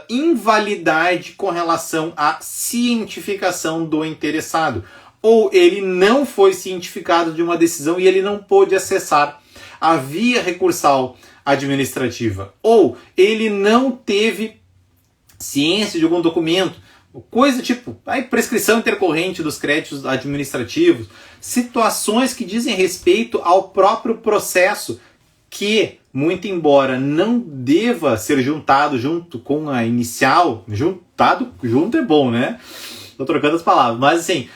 invalidade com relação à cientificação do interessado. Ou ele não foi cientificado de uma decisão e ele não pôde acessar a via recursal administrativa. Ou ele não teve ciência de algum documento. Coisa tipo prescrição intercorrente dos créditos administrativos, situações que dizem respeito ao próprio processo, que, muito embora não deva ser juntado junto com a inicial, junto é bom, né? Estou trocando as palavras, mas assim,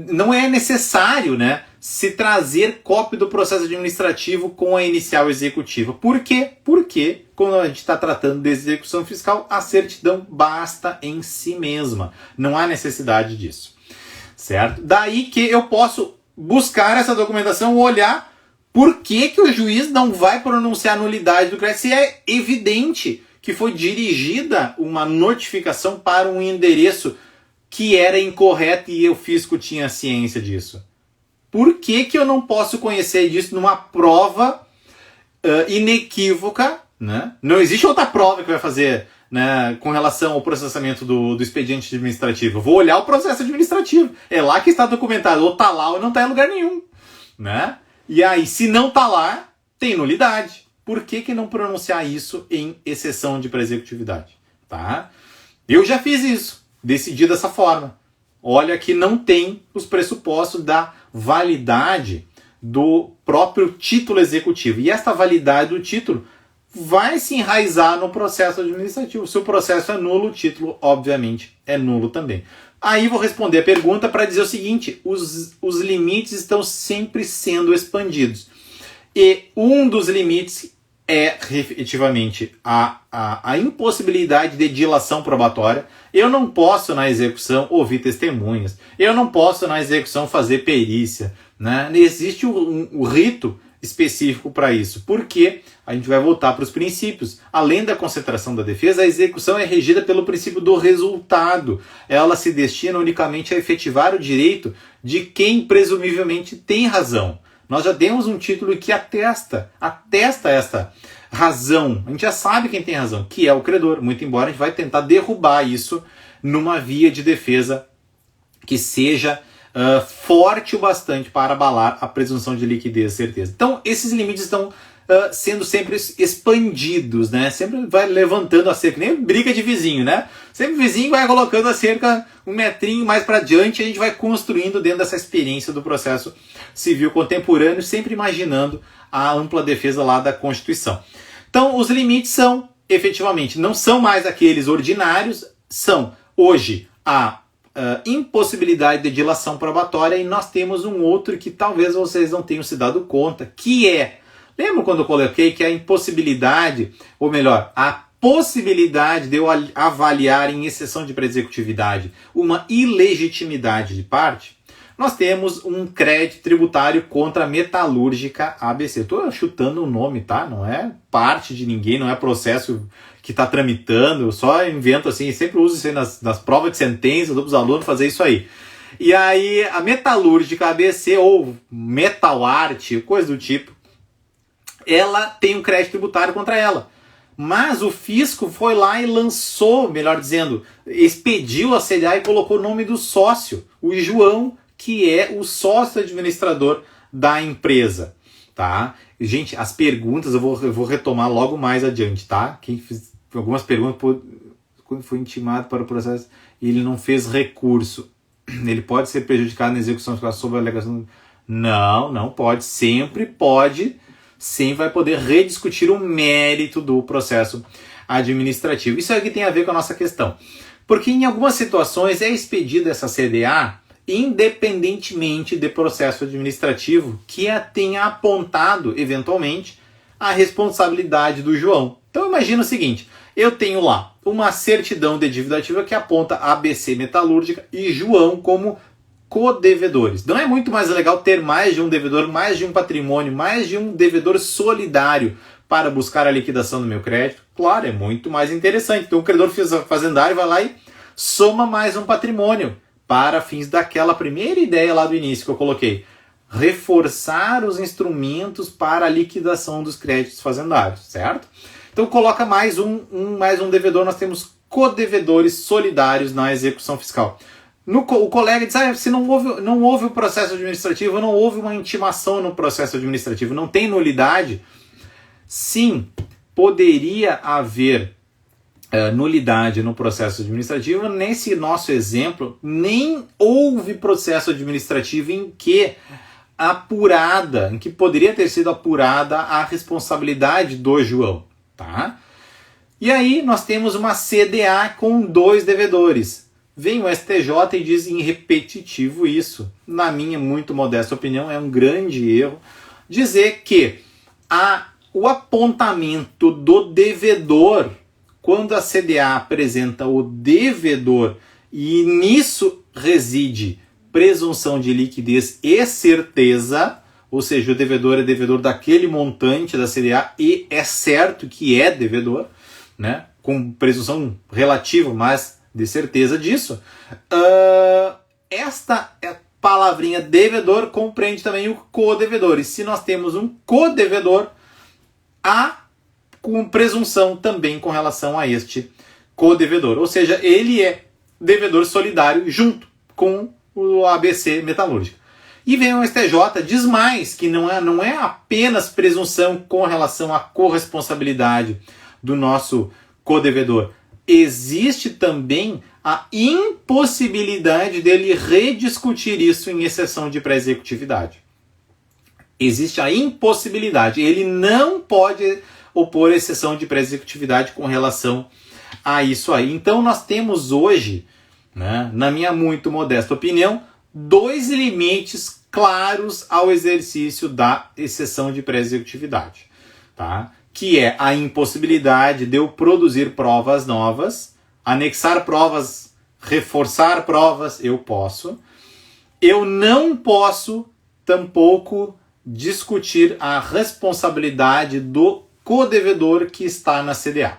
não é necessário, né, se trazer cópia do processo administrativo com a inicial executiva. Por quê? Porque, quando a gente está tratando de execução fiscal, a certidão basta em si mesma. Não há necessidade disso. Certo? Daí que eu posso buscar essa documentação, olhar por que o juiz não vai pronunciar a nulidade do crédito, se é evidente que foi dirigida uma notificação para um endereço que era incorreto e o fisco tinha ciência disso. Por que eu não posso conhecer disso numa prova inequívoca, né? Não existe outra prova que vai fazer, né, com relação ao processamento do expediente administrativo. Eu vou olhar o processo administrativo. É lá que está documentado. Ou está lá ou não está em lugar nenhum, né? E aí, se não está lá, tem nulidade. Por que não pronunciar isso em exceção de pré-executividade? Tá? Eu já fiz isso, decidi dessa forma. Olha que não tem os pressupostos da validade do próprio título executivo. E esta validade do título vai se enraizar no processo administrativo. Se o processo é nulo, o título, obviamente, é nulo também. Aí vou responder a pergunta para dizer o seguinte: os limites estão sempre sendo expandidos. E um dos limites é efetivamente a impossibilidade de dilação probatória. Eu não posso na execução ouvir testemunhas, eu não posso na execução fazer perícia, né? Existe um rito específico para isso, porque a gente vai voltar para os princípios. Além da concentração da defesa, a execução é regida pelo princípio do resultado. Ela se destina unicamente a efetivar o direito de quem presumivelmente tem razão. Nós já demos um título que atesta esta razão. A gente já sabe quem tem razão, que é o credor. Muito embora a gente vai tentar derrubar isso numa via de defesa que seja forte o bastante para abalar a presunção de liquidez e certeza. Então, esses limites estão sendo sempre expandidos, né? Sempre vai levantando a cerca, nem briga de vizinho, né? Sempre o vizinho vai colocando a cerca um metrinho mais para diante e a gente vai construindo dentro dessa experiência do processo civil contemporâneo, sempre imaginando a ampla defesa lá da Constituição. Então, os limites são, efetivamente, não são mais aqueles ordinários, são hoje a impossibilidade de dilação probatória, e nós temos um outro que talvez vocês não tenham se dado conta, que é, lembra quando eu coloquei que a impossibilidade, ou melhor, a possibilidade de eu avaliar em exceção de pré-executividade uma ilegitimidade de parte? Nós temos um crédito tributário contra a Metalúrgica ABC. Estou chutando o nome, tá? Não é parte de ninguém, não é processo que está tramitando, eu só invento assim, sempre uso isso aí nas provas de sentença, dou para os alunos fazer isso aí. E aí, a Metalúrgica ABC, ou Metalart, coisa do tipo, ela tem um crédito tributário contra ela. Mas o fisco foi lá e lançou, melhor dizendo, expediu a CDA e colocou o nome do sócio, o João, que é o sócio administrador da empresa, tá? Gente, as perguntas eu vou retomar logo mais adiante, tá? Quem fez algumas perguntas, quando foi intimado para o processo e ele não fez recurso, ele pode ser prejudicado na execução sob a alegação? Não pode, sempre vai poder rediscutir o mérito do processo administrativo. Isso aqui tem a ver com a nossa questão, porque em algumas situações é expedida essa CDA independentemente de processo administrativo que tenha apontado, eventualmente, a responsabilidade do João. Então imagina o seguinte, eu tenho lá uma certidão de dívida ativa que aponta ABC Metalúrgica e João como codevedores. Não é muito mais legal ter mais de um devedor, mais de um patrimônio, mais de um devedor solidário para buscar a liquidação do meu crédito? Claro, é muito mais interessante. Então o credor fazendário vai lá e soma mais um patrimônio para fins daquela primeira ideia lá do início que eu coloquei. Reforçar os instrumentos para a liquidação dos créditos fazendários, certo? Então coloca mais um devedor, nós temos codevedores solidários na execução fiscal. O colega diz, se não houve o processo administrativo, não houve uma intimação no processo administrativo, não tem nulidade? Sim, poderia haver nulidade no processo administrativo. Nesse nosso exemplo, nem houve processo administrativo em que poderia ter sido apurada a responsabilidade do João, tá? E aí nós temos uma CDA com 2 devedores. Vem o STJ e diz em repetitivo isso. Na minha muito modesta opinião, é um grande erro dizer que o apontamento do devedor, quando a CDA apresenta o devedor e nisso reside presunção de liquidez e certeza, ou seja, o devedor é devedor daquele montante da CDA e é certo que é devedor, né, com presunção relativa, mas de certeza disso, esta palavrinha devedor compreende também o codevedor. E se nós temos um codevedor, com presunção também com relação a este codevedor. Ou seja, ele é devedor solidário junto com o ABC Metalúrgica. E vem o STJ, diz mais, que não é apenas presunção com relação à corresponsabilidade do nosso codevedor. Existe também a impossibilidade dele rediscutir isso em exceção de pré-executividade. Existe a impossibilidade. Ele não pode opor exceção de pré-executividade com relação a isso aí. Então nós temos hoje, né, na minha muito modesta opinião, 2 limites claros ao exercício da exceção de pré-executividade, tá? Que é a impossibilidade de eu produzir provas novas, anexar provas, reforçar provas, eu posso. Eu não posso tampouco discutir a responsabilidade do codevedor que está na CDA.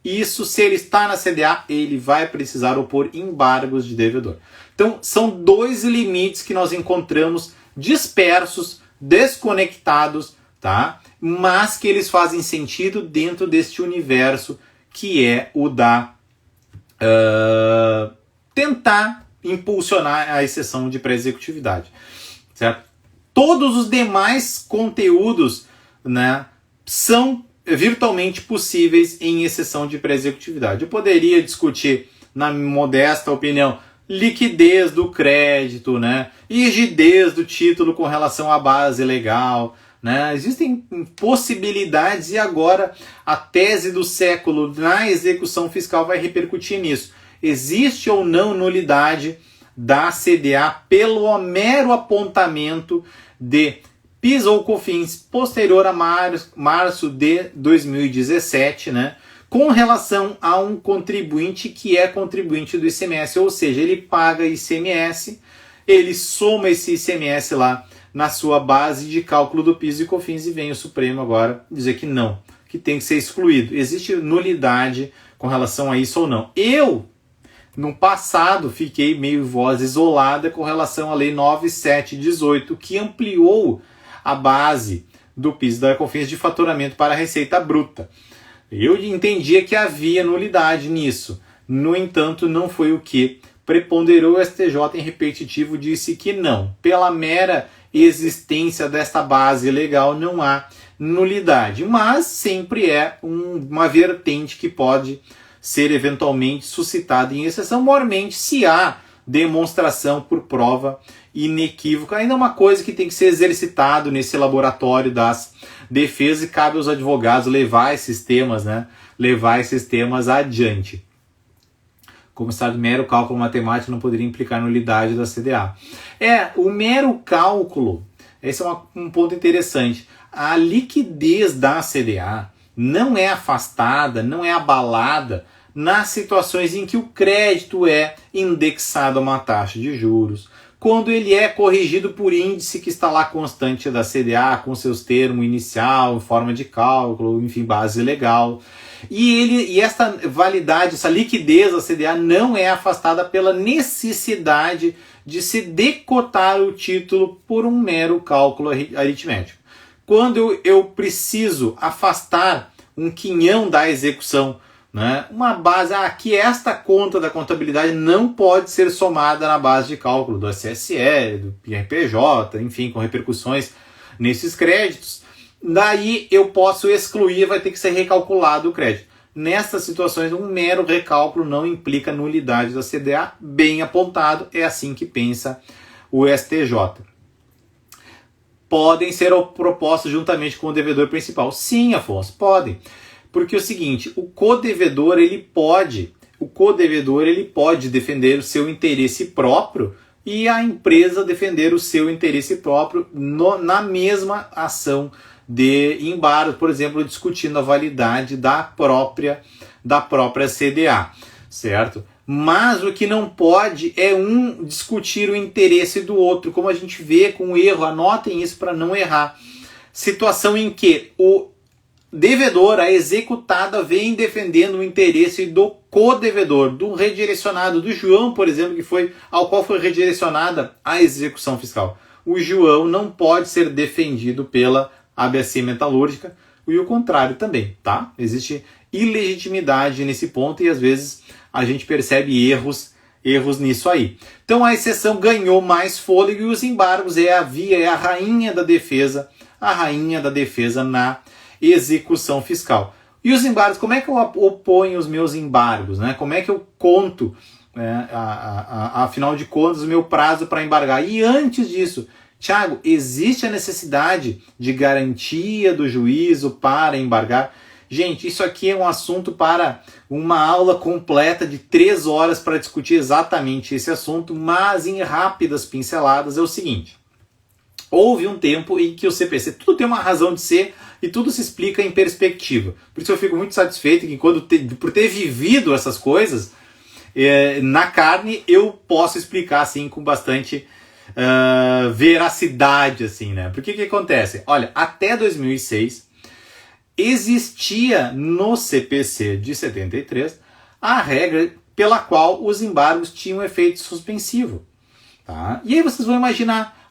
Isso, se ele está na CDA, ele vai precisar opor embargos de devedor. Então, são 2 limites que nós encontramos dispersos, desconectados, tá? Mas que eles fazem sentido dentro deste universo que é o da tentar impulsionar a exceção de pré-executividade, certo? Todos os demais conteúdos, né, são virtualmente possíveis em exceção de pré-executividade. Eu poderia discutir, na modesta opinião, liquidez do crédito, né, rigidez do título com relação à base legal, né? Existem possibilidades e agora a tese do século na execução fiscal vai repercutir nisso. Existe ou não nulidade da CDA pelo mero apontamento de PIS ou COFINS posterior a março de 2017, né, com relação a um contribuinte que é contribuinte do ICMS, ou seja, ele paga ICMS, ele soma esse ICMS lá na sua base de cálculo do PIS e COFINS e vem o Supremo agora dizer que não, que tem que ser excluído. Existe nulidade com relação a isso ou não. Eu, no passado, fiquei meio voz isolada com relação à Lei 9718, que ampliou a base do PIS e da COFINS de faturamento para a receita bruta. Eu entendia que havia nulidade nisso. No entanto, não foi o que preponderou. O STJ em repetitivo disse que não. Pela mera existência desta base legal não há nulidade, mas sempre é uma vertente que pode ser eventualmente suscitada em exceção, mormente se há demonstração por prova inequívoca. Ainda é uma coisa que tem que ser exercitado nesse laboratório das defesas e cabe aos advogados levar esses temas, né, levar esses temas adiante. Como sabe, mero cálculo matemático não poderia implicar nulidade da CDA. O mero cálculo, esse é um ponto interessante. A liquidez da CDA não é afastada, não é abalada nas situações em que o crédito é indexado a uma taxa de juros, quando ele é corrigido por índice que está lá constante da CDA, com seus termos inicial, forma de cálculo, enfim, base legal. E esta validade, essa liquidez da CDA não é afastada pela necessidade de se decotar o título por um mero cálculo aritmético. Quando eu preciso afastar um quinhão da execução, né, uma base, que esta conta da contabilidade não pode ser somada na base de cálculo do SSE, do IRPJ, enfim, com repercussões nesses créditos, daí eu posso excluir, vai ter que ser recalculado o crédito. Nessas situações, um mero recálculo não implica nulidade da CDA, bem apontado, é assim que pensa o STJ. Podem ser propostos juntamente com o devedor principal. Sim, Afonso, podem. Porque é o seguinte, o codevedor ele pode defender o seu interesse próprio e a empresa defender o seu interesse próprio na mesma ação de embargo, por exemplo, discutindo a validade da própria CDA, certo? Mas o que não pode é discutir o interesse do outro, como a gente vê com o erro, anotem isso para não errar. Situação em que o devedor, a executada, vem defendendo o interesse do codevedor, do redirecionado, do João, por exemplo, ao qual foi redirecionada a execução fiscal. O João não pode ser defendido pela ABC Metalúrgica e o contrário também, tá? Existe ilegitimidade nesse ponto e às vezes a gente percebe erros erros nisso aí. Então a exceção ganhou mais fôlego e os embargos é a rainha da defesa, na execução fiscal. E os embargos, como é que eu oponho os meus embargos, né? Como é que eu conto, afinal de contas, o meu prazo para embargar? E antes disso, Tiago, existe a necessidade de garantia do juízo para embargar? Gente, isso aqui é um assunto para uma aula completa de 3 horas para discutir exatamente esse assunto, mas em rápidas pinceladas é o seguinte. Houve um tempo em que o CPC, tudo tem uma razão de ser e tudo se explica em perspectiva. Por isso eu fico muito satisfeito que por ter vivido essas coisas, na carne eu posso explicar assim com bastante veracidade, assim, né? Porque o que acontece? Olha, até 2006 existia no CPC de 73 a regra pela qual os embargos tinham efeito suspensivo. Tá? E aí vocês vão imaginar,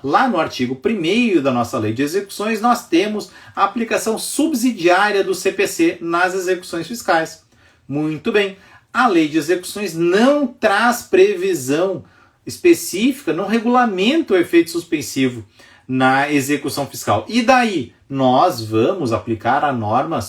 lá no artigo 1º da nossa lei de execuções nós temos a aplicação subsidiária do CPC nas execuções fiscais. Muito bem, a lei de execuções não traz previsão específica, não regulamenta o efeito suspensivo na execução fiscal. E daí? Nós vamos aplicar a norma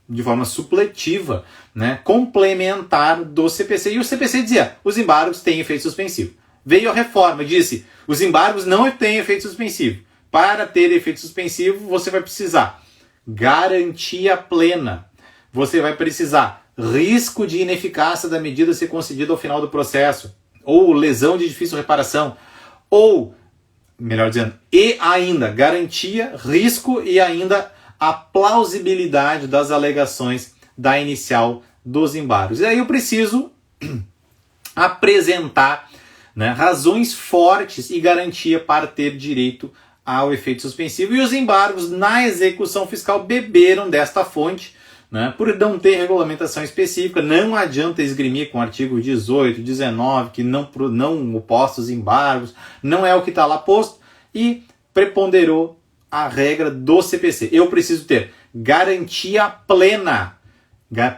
de forma supletiva, né, complementar do CPC. E o CPC dizia, os embargos têm efeito suspensivo. Veio a reforma, disse, os embargos não têm efeito suspensivo. Para ter efeito suspensivo, você vai precisar garantia plena. Você vai precisar risco de ineficácia da medida ser concedida ao final do processo, ou lesão de difícil reparação, ou, melhor dizendo, e ainda garantia, risco e ainda a plausibilidade das alegações da inicial dos embargos. E aí eu preciso apresentar, né, razões fortes e garantia para ter direito ao efeito suspensivo. E os embargos na execução fiscal beberam desta fonte, né, por não ter regulamentação específica. Não adianta esgrimir com o artigo 18, 19, que não opostos embargos, não é o que está lá posto, e preponderou a regra do CPC. Eu preciso ter garantia plena,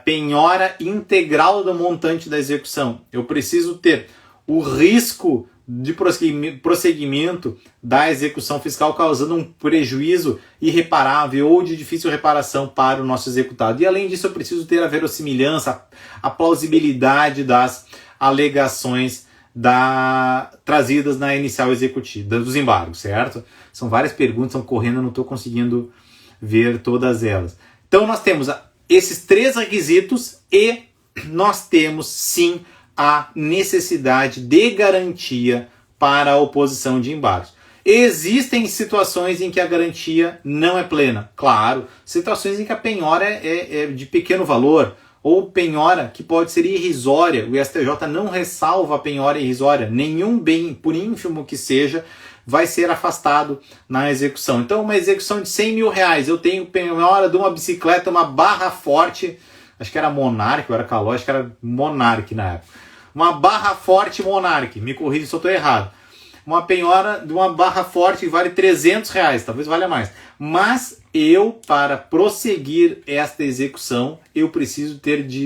penhora integral do montante da execução. Eu preciso ter o risco de prosseguimento da execução fiscal causando um prejuízo irreparável ou de difícil reparação para o nosso executado. E além disso, eu preciso ter a verossimilhança, a plausibilidade das alegações trazidas na inicial executiva, dos embargos, certo? São várias perguntas, estão correndo, eu não estou conseguindo ver todas elas. Então nós temos esses 3 requisitos e nós temos sim a necessidade de garantia para a oposição de embargos. Existem situações em que a garantia não é plena, claro, situações em que a penhora é de pequeno valor, ou penhora que pode ser irrisória. O STJ não ressalva a penhora irrisória. Nenhum bem, por ínfimo que seja, vai ser afastado na execução. Então, uma execução de 100 mil reais, eu tenho penhora de uma bicicleta, uma barra forte, acho que era Monarch, ou era Caloi, acho que era Monarch na época. Uma barra forte Monarch, me corrija se eu estou errado. Uma penhora de uma barra forte vale 300 reais, talvez valha mais. Mas eu, para prosseguir esta execução, eu preciso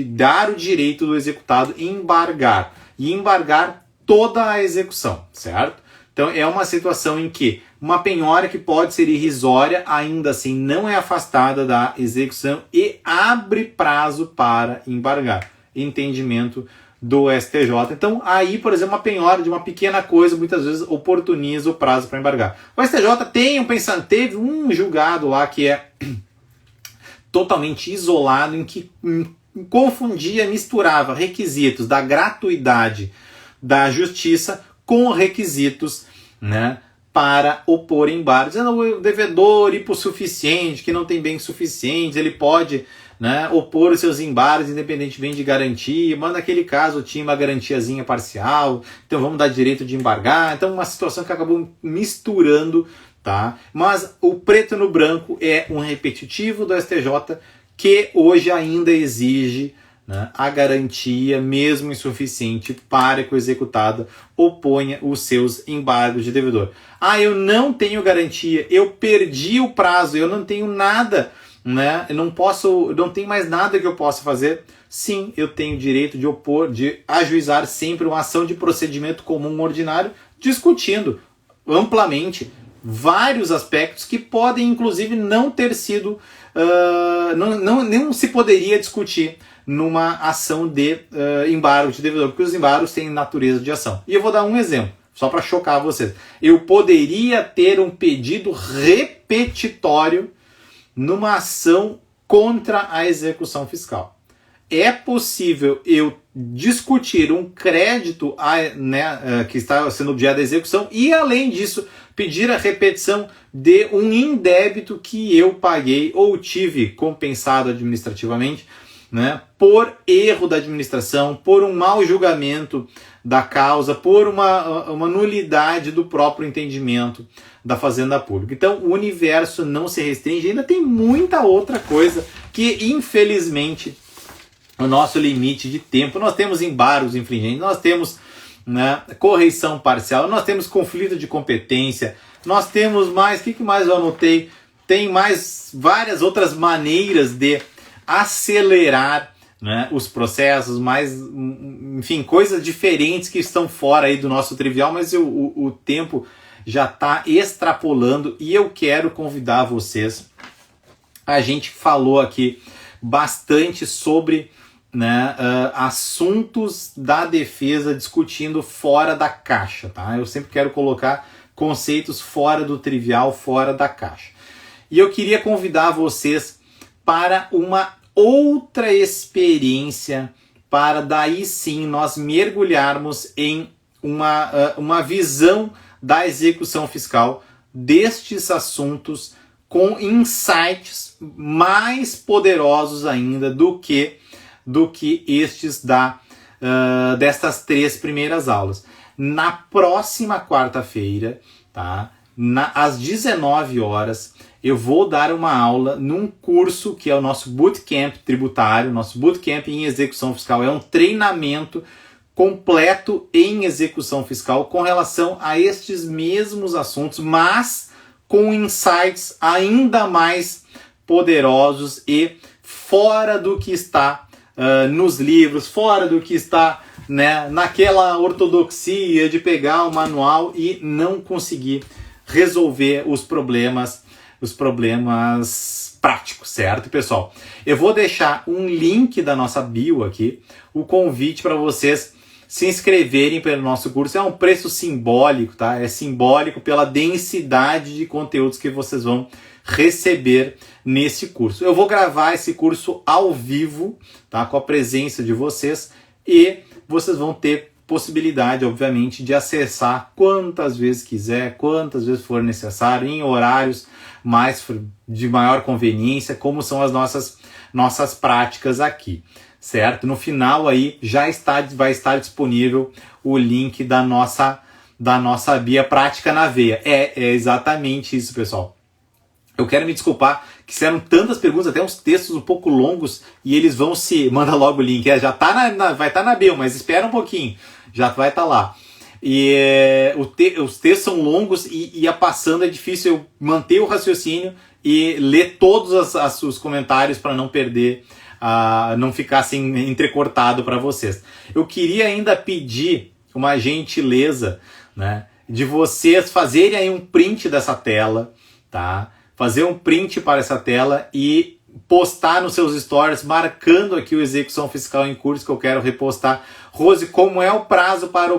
dar o direito do executado embargar. E embargar toda a execução, certo? Então é uma situação em que uma penhora que pode ser irrisória, ainda assim não é afastada da execução e abre prazo para embargar. Entendimento do STJ. Então, aí, por exemplo, uma penhora de uma pequena coisa, muitas vezes oportuniza o prazo para embargar. O STJ teve um julgado lá que é totalmente isolado, em que confundia, misturava requisitos da gratuidade da justiça com requisitos, né, para opor embargos. O devedor hipossuficiente, que não tem bens suficientes, ele pode, né, opor os seus embargos independentemente de garantia, mas naquele caso tinha uma garantiazinha parcial, então vamos dar direito de embargar. Então uma situação que acabou misturando, tá? Mas o preto no branco é um repetitivo do STJ que hoje ainda exige, né, a garantia, mesmo insuficiente, para que o executado oponha os seus embargos de devedor. Eu não tenho garantia, eu perdi o prazo, eu não tenho nada, né? Eu não tem mais nada que eu possa fazer. Sim, eu tenho direito de ajuizar sempre uma ação de procedimento comum ordinário, discutindo amplamente vários aspectos que podem, inclusive, não ter sido, não se poderia discutir numa ação de embargo de devedor, porque os embargos têm natureza de ação. E eu vou dar um exemplo, só para chocar vocês. Eu poderia ter um pedido repetitório numa ação contra a execução fiscal. É possível eu discutir um crédito que está sendo objeto da execução e, além disso, pedir a repetição de um indébito que eu paguei ou tive compensado administrativamente, né, por erro da administração, por um mau julgamento da causa, por uma nulidade do próprio entendimento da Fazenda Pública. Então, o universo não se restringe, ainda tem muita outra coisa que, infelizmente, o nosso limite de tempo, nós temos embargos infringentes, nós temos, né, correição parcial, nós temos conflito de competência, nós temos mais, o que mais eu anotei? Tem mais várias outras maneiras de acelerar, né, os processos, enfim, coisas diferentes que estão fora aí do nosso trivial, mas o tempo já está extrapolando e eu quero convidar vocês. A gente falou aqui bastante sobre, né, assuntos da defesa discutindo fora da caixa, tá? Eu sempre quero colocar conceitos fora do trivial, fora da caixa. E eu queria convidar vocês para uma outra experiência, para daí sim nós mergulharmos em uma visão da execução fiscal destes assuntos com insights mais poderosos ainda do que estes destas 3 primeiras aulas. Na próxima quarta-feira, tá? Às 19 horas, eu vou dar uma aula num curso que é o nosso Bootcamp tributário, nosso Bootcamp em execução fiscal. É um treinamento completo em execução fiscal com relação a estes mesmos assuntos, mas com insights ainda mais poderosos e fora do que está nos livros, fora do que está, né, naquela ortodoxia de pegar o manual e não conseguir resolver os problemas práticos, certo, pessoal? Eu vou deixar um link da nossa bio aqui, o convite para vocês se inscreverem pelo nosso curso. É um preço simbólico, tá? É simbólico pela densidade de conteúdos que vocês vão receber nesse curso. Eu vou gravar esse curso ao vivo, tá? Com a presença de vocês, e vocês vão ter possibilidade, obviamente, de acessar quantas vezes quiser, quantas vezes for necessário, em horários de maior conveniência, como são as nossas práticas aqui, certo? No final aí vai estar disponível o link da nossa Bia Prática na Veia. É exatamente isso, pessoal. Eu quero me desculpar que fizeram tantas perguntas, até uns textos um pouco longos, e eles vão manda logo o link. Já tá vai estar na bio, mas espera um pouquinho, já vai estar lá. E os textos são longos e a passando é difícil eu manter o raciocínio e ler todos os comentários para não perder, não ficar assim entrecortado para vocês. Eu queria ainda pedir uma gentileza, né, de vocês fazerem aí um print dessa tela, tá? Fazer um print para essa tela e postar nos seus stories, marcando aqui o Execução Fiscal em Curso, que eu quero repostar. Rose, como é o prazo para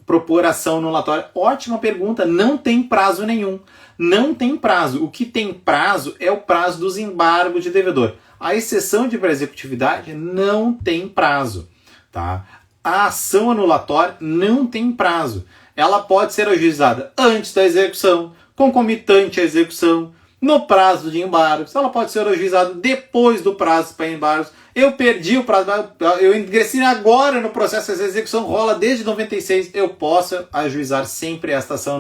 propor ação anulatória? Ótima pergunta, não tem prazo nenhum. Não tem prazo. O que tem prazo é o prazo dos embargos de devedor. A exceção de pré-executividade não tem prazo, tá? A ação anulatória não tem prazo. Ela pode ser ajuizada antes da execução, concomitante à execução, no prazo de embargos. Ela pode ser ajuizada depois do prazo para embargos. Eu perdi o prazo, eu ingressei agora no processo, essa execução rola desde 96, eu posso ajuizar sempre esta ação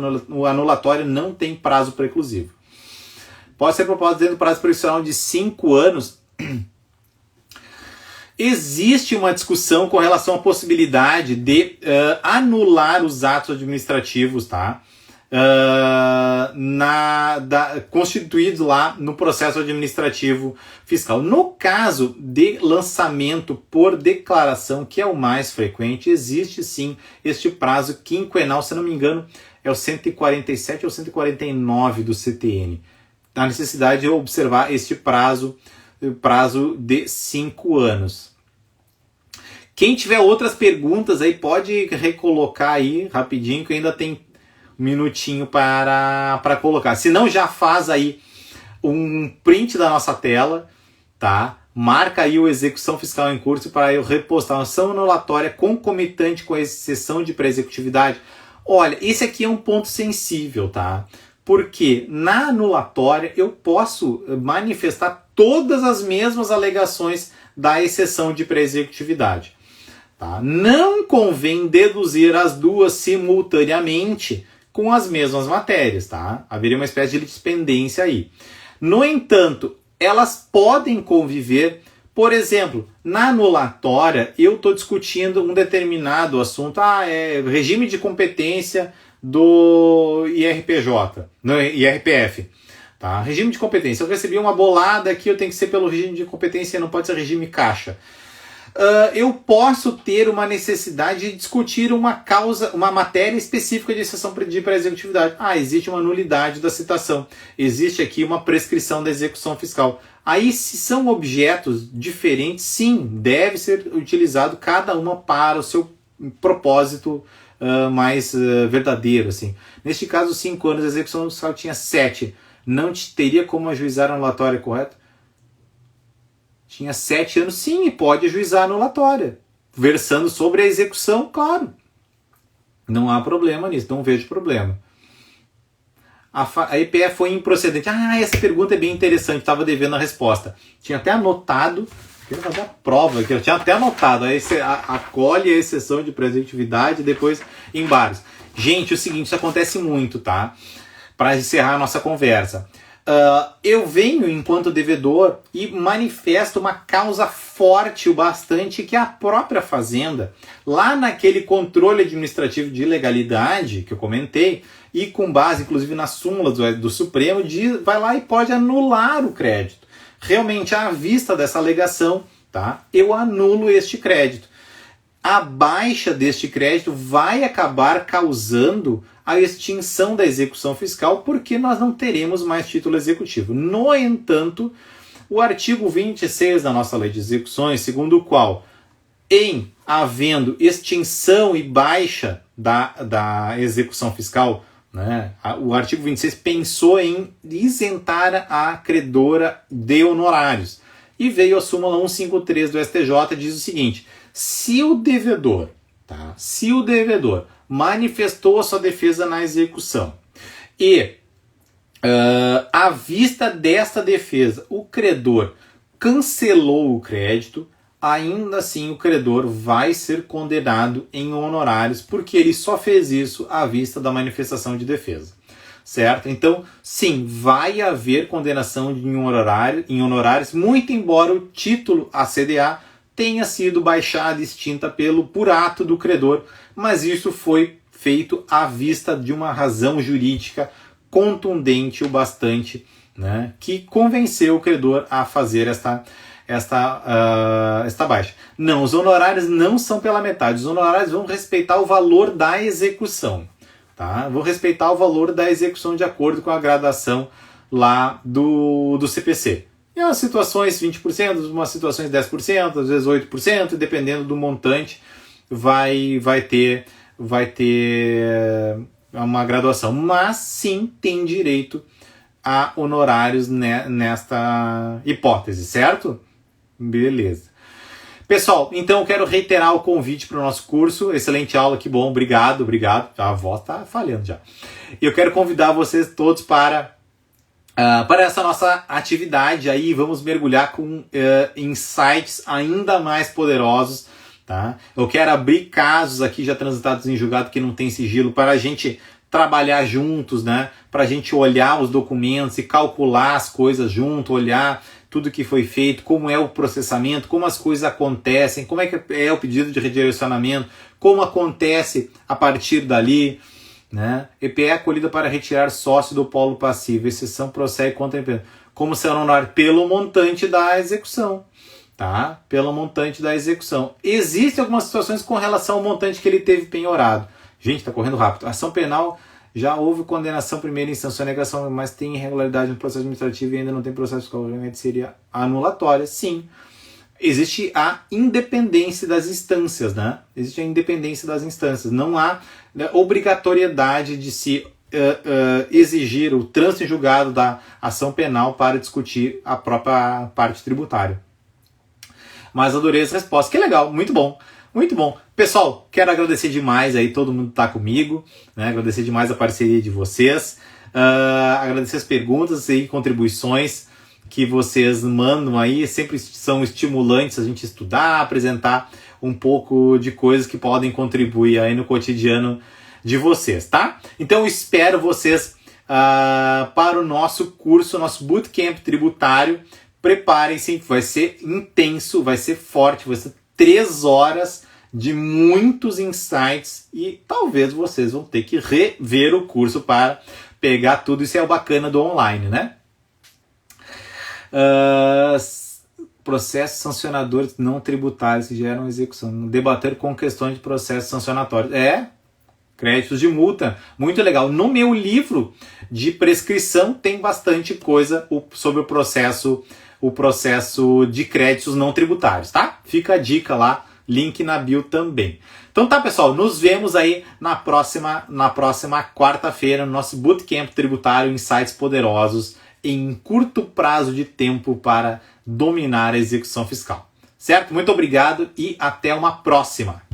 anulatória, não tem prazo preclusivo. Pode ser proposta dentro do prazo prescricional de 5 anos. Existe uma discussão com relação à possibilidade de anular os atos administrativos, tá? constituídos lá no processo administrativo fiscal. No caso de lançamento por declaração, que é o mais frequente, existe sim este prazo quinquenal, se não me engano, é o 147 ou 149 do CTN. A necessidade de observar este prazo de 5 anos. Quem tiver outras perguntas aí pode recolocar aí rapidinho, que ainda tem um minutinho para colocar. Se não, já faz aí um print da nossa tela, tá? Marca aí o execução fiscal em curso para eu repostar uma ação anulatória concomitante com a exceção de pré-executividade. Olha, esse aqui é um ponto sensível, tá? Porque na anulatória eu posso manifestar todas as mesmas alegações da exceção de pré-executividade. Tá? Não convém deduzir as duas simultaneamente com as mesmas matérias. Tá? Haveria uma espécie de litispendência aí. No entanto, elas podem conviver. Por exemplo, na anulatória eu estou discutindo um determinado assunto. É regime de competência do IRPJ, no IRPF. Tá? Regime de competência. Eu recebi uma bolada aqui, eu tenho que ser pelo regime de competência, não pode ser regime caixa. Eu posso ter uma necessidade de discutir uma matéria específica de exceção de pré-executividade. Existe uma nulidade da citação. Existe aqui uma prescrição da execução fiscal. Aí, se são objetos diferentes, sim, deve ser utilizado cada uma para o seu propósito mais verdadeiro. Assim. Neste caso, 5 anos, a execução fiscal tinha 7. Não teria como ajuizar a anulatória, correto? Tinha 7 anos, sim, e pode ajuizar a anulatória. Versando sobre a execução, claro. Não há problema nisso, não vejo problema. A EPE foi improcedente. Essa pergunta é bem interessante, estava devendo a resposta. Tinha até anotado, queria fazer a prova aqui, eu tinha até anotado. Acolhe a exceção de pré-executividade e depois embargos. Gente, é o seguinte, isso acontece muito, tá? Para encerrar a nossa conversa. Eu venho enquanto devedor e manifesto uma causa forte o bastante que a própria Fazenda, lá naquele controle administrativo de legalidade que eu comentei, e com base inclusive na súmula do Supremo, vai lá e pode anular o crédito. Realmente, à vista dessa alegação, tá, eu anulo este crédito. A baixa deste crédito vai acabar causando a extinção da execução fiscal, porque nós não teremos mais título executivo. No entanto, o artigo 26 da nossa Lei de Execuções, segundo o qual, em havendo extinção e baixa da execução fiscal, né, o artigo 26 pensou em isentar a credora de honorários. E veio a súmula 153 do STJ, diz o seguinte: se o devedor manifestou a sua defesa na execução e, à vista desta defesa, o credor cancelou o crédito, ainda assim o credor vai ser condenado em honorários, porque ele só fez isso à vista da manifestação de defesa. Certo? Então, sim, vai haver condenação em honorários, muito embora o título a CDA tenha sido baixada e extinta por ato do credor, mas isso foi feito à vista de uma razão jurídica contundente o bastante, né, que convenceu o credor a fazer esta baixa. Não, os honorários não são pela metade, os honorários vão respeitar o valor da execução. Tá? Vão respeitar o valor da execução de acordo com a gradação lá do CPC. Em umas situações 20%, em umas situações 10%, às vezes 8%, dependendo do montante, vai ter uma graduação. Mas sim, tem direito a honorários nesta hipótese, certo? Beleza. Pessoal, então eu quero reiterar o convite para o nosso curso. Excelente aula, que bom, obrigado. A voz está falhando já. Eu quero convidar vocês todos para essa nossa atividade aí. Vamos mergulhar com insights ainda mais poderosos. Tá? Eu quero abrir casos aqui já transitados em julgado que não tem sigilo para a gente trabalhar juntos, né? Para a gente olhar os documentos e calcular as coisas junto, olhar tudo que foi feito, como é o processamento, como as coisas acontecem, como é que é o pedido de redirecionamento, como acontece a partir dali, né? EPE é acolhida para retirar sócio do polo passivo, exceção prossegue contra a empresa. Como será honorário? Pelo montante da execução, tá? Pelo montante da execução. Existem algumas situações com relação ao montante que ele teve penhorado. Gente, tá correndo rápido. Ação penal, já houve condenação primeira instância, sonegação, mas tem irregularidade no processo administrativo e ainda não tem processo fiscal, obviamente seria anulatória, sim. Existe a independência das instâncias, né? Existe a independência das instâncias. Não há, né, obrigatoriedade de se exigir o trânsito em julgado da ação penal para discutir a própria parte tributária. Mas adorei essa resposta. Que legal, muito bom. Muito bom. Pessoal, quero agradecer demais aí todo mundo que está comigo, né? Agradecer demais a parceria de vocês, agradecer as perguntas e contribuições que vocês mandam aí, sempre são estimulantes a gente estudar, apresentar um pouco de coisas que podem contribuir aí no cotidiano de vocês, tá? Então eu espero vocês para o nosso curso, nosso Bootcamp tributário. Preparem-se, vai ser intenso, vai ser forte, vai ser 3 horas de muitos insights e talvez vocês vão ter que rever o curso para pegar tudo. Isso é o bacana do online, né? Processos sancionadores não tributários que geram execução. Debater com questões de processos sancionatórios. Créditos de multa. Muito legal. No meu livro de prescrição tem bastante coisa sobre o processo de créditos não tributários, tá? Fica a dica lá, link na bio também. Então tá, pessoal, nos vemos aí na próxima quarta-feira no nosso Bootcamp tributário, insights poderosos em curto prazo de tempo para dominar a execução fiscal. Certo? Muito obrigado e até uma próxima!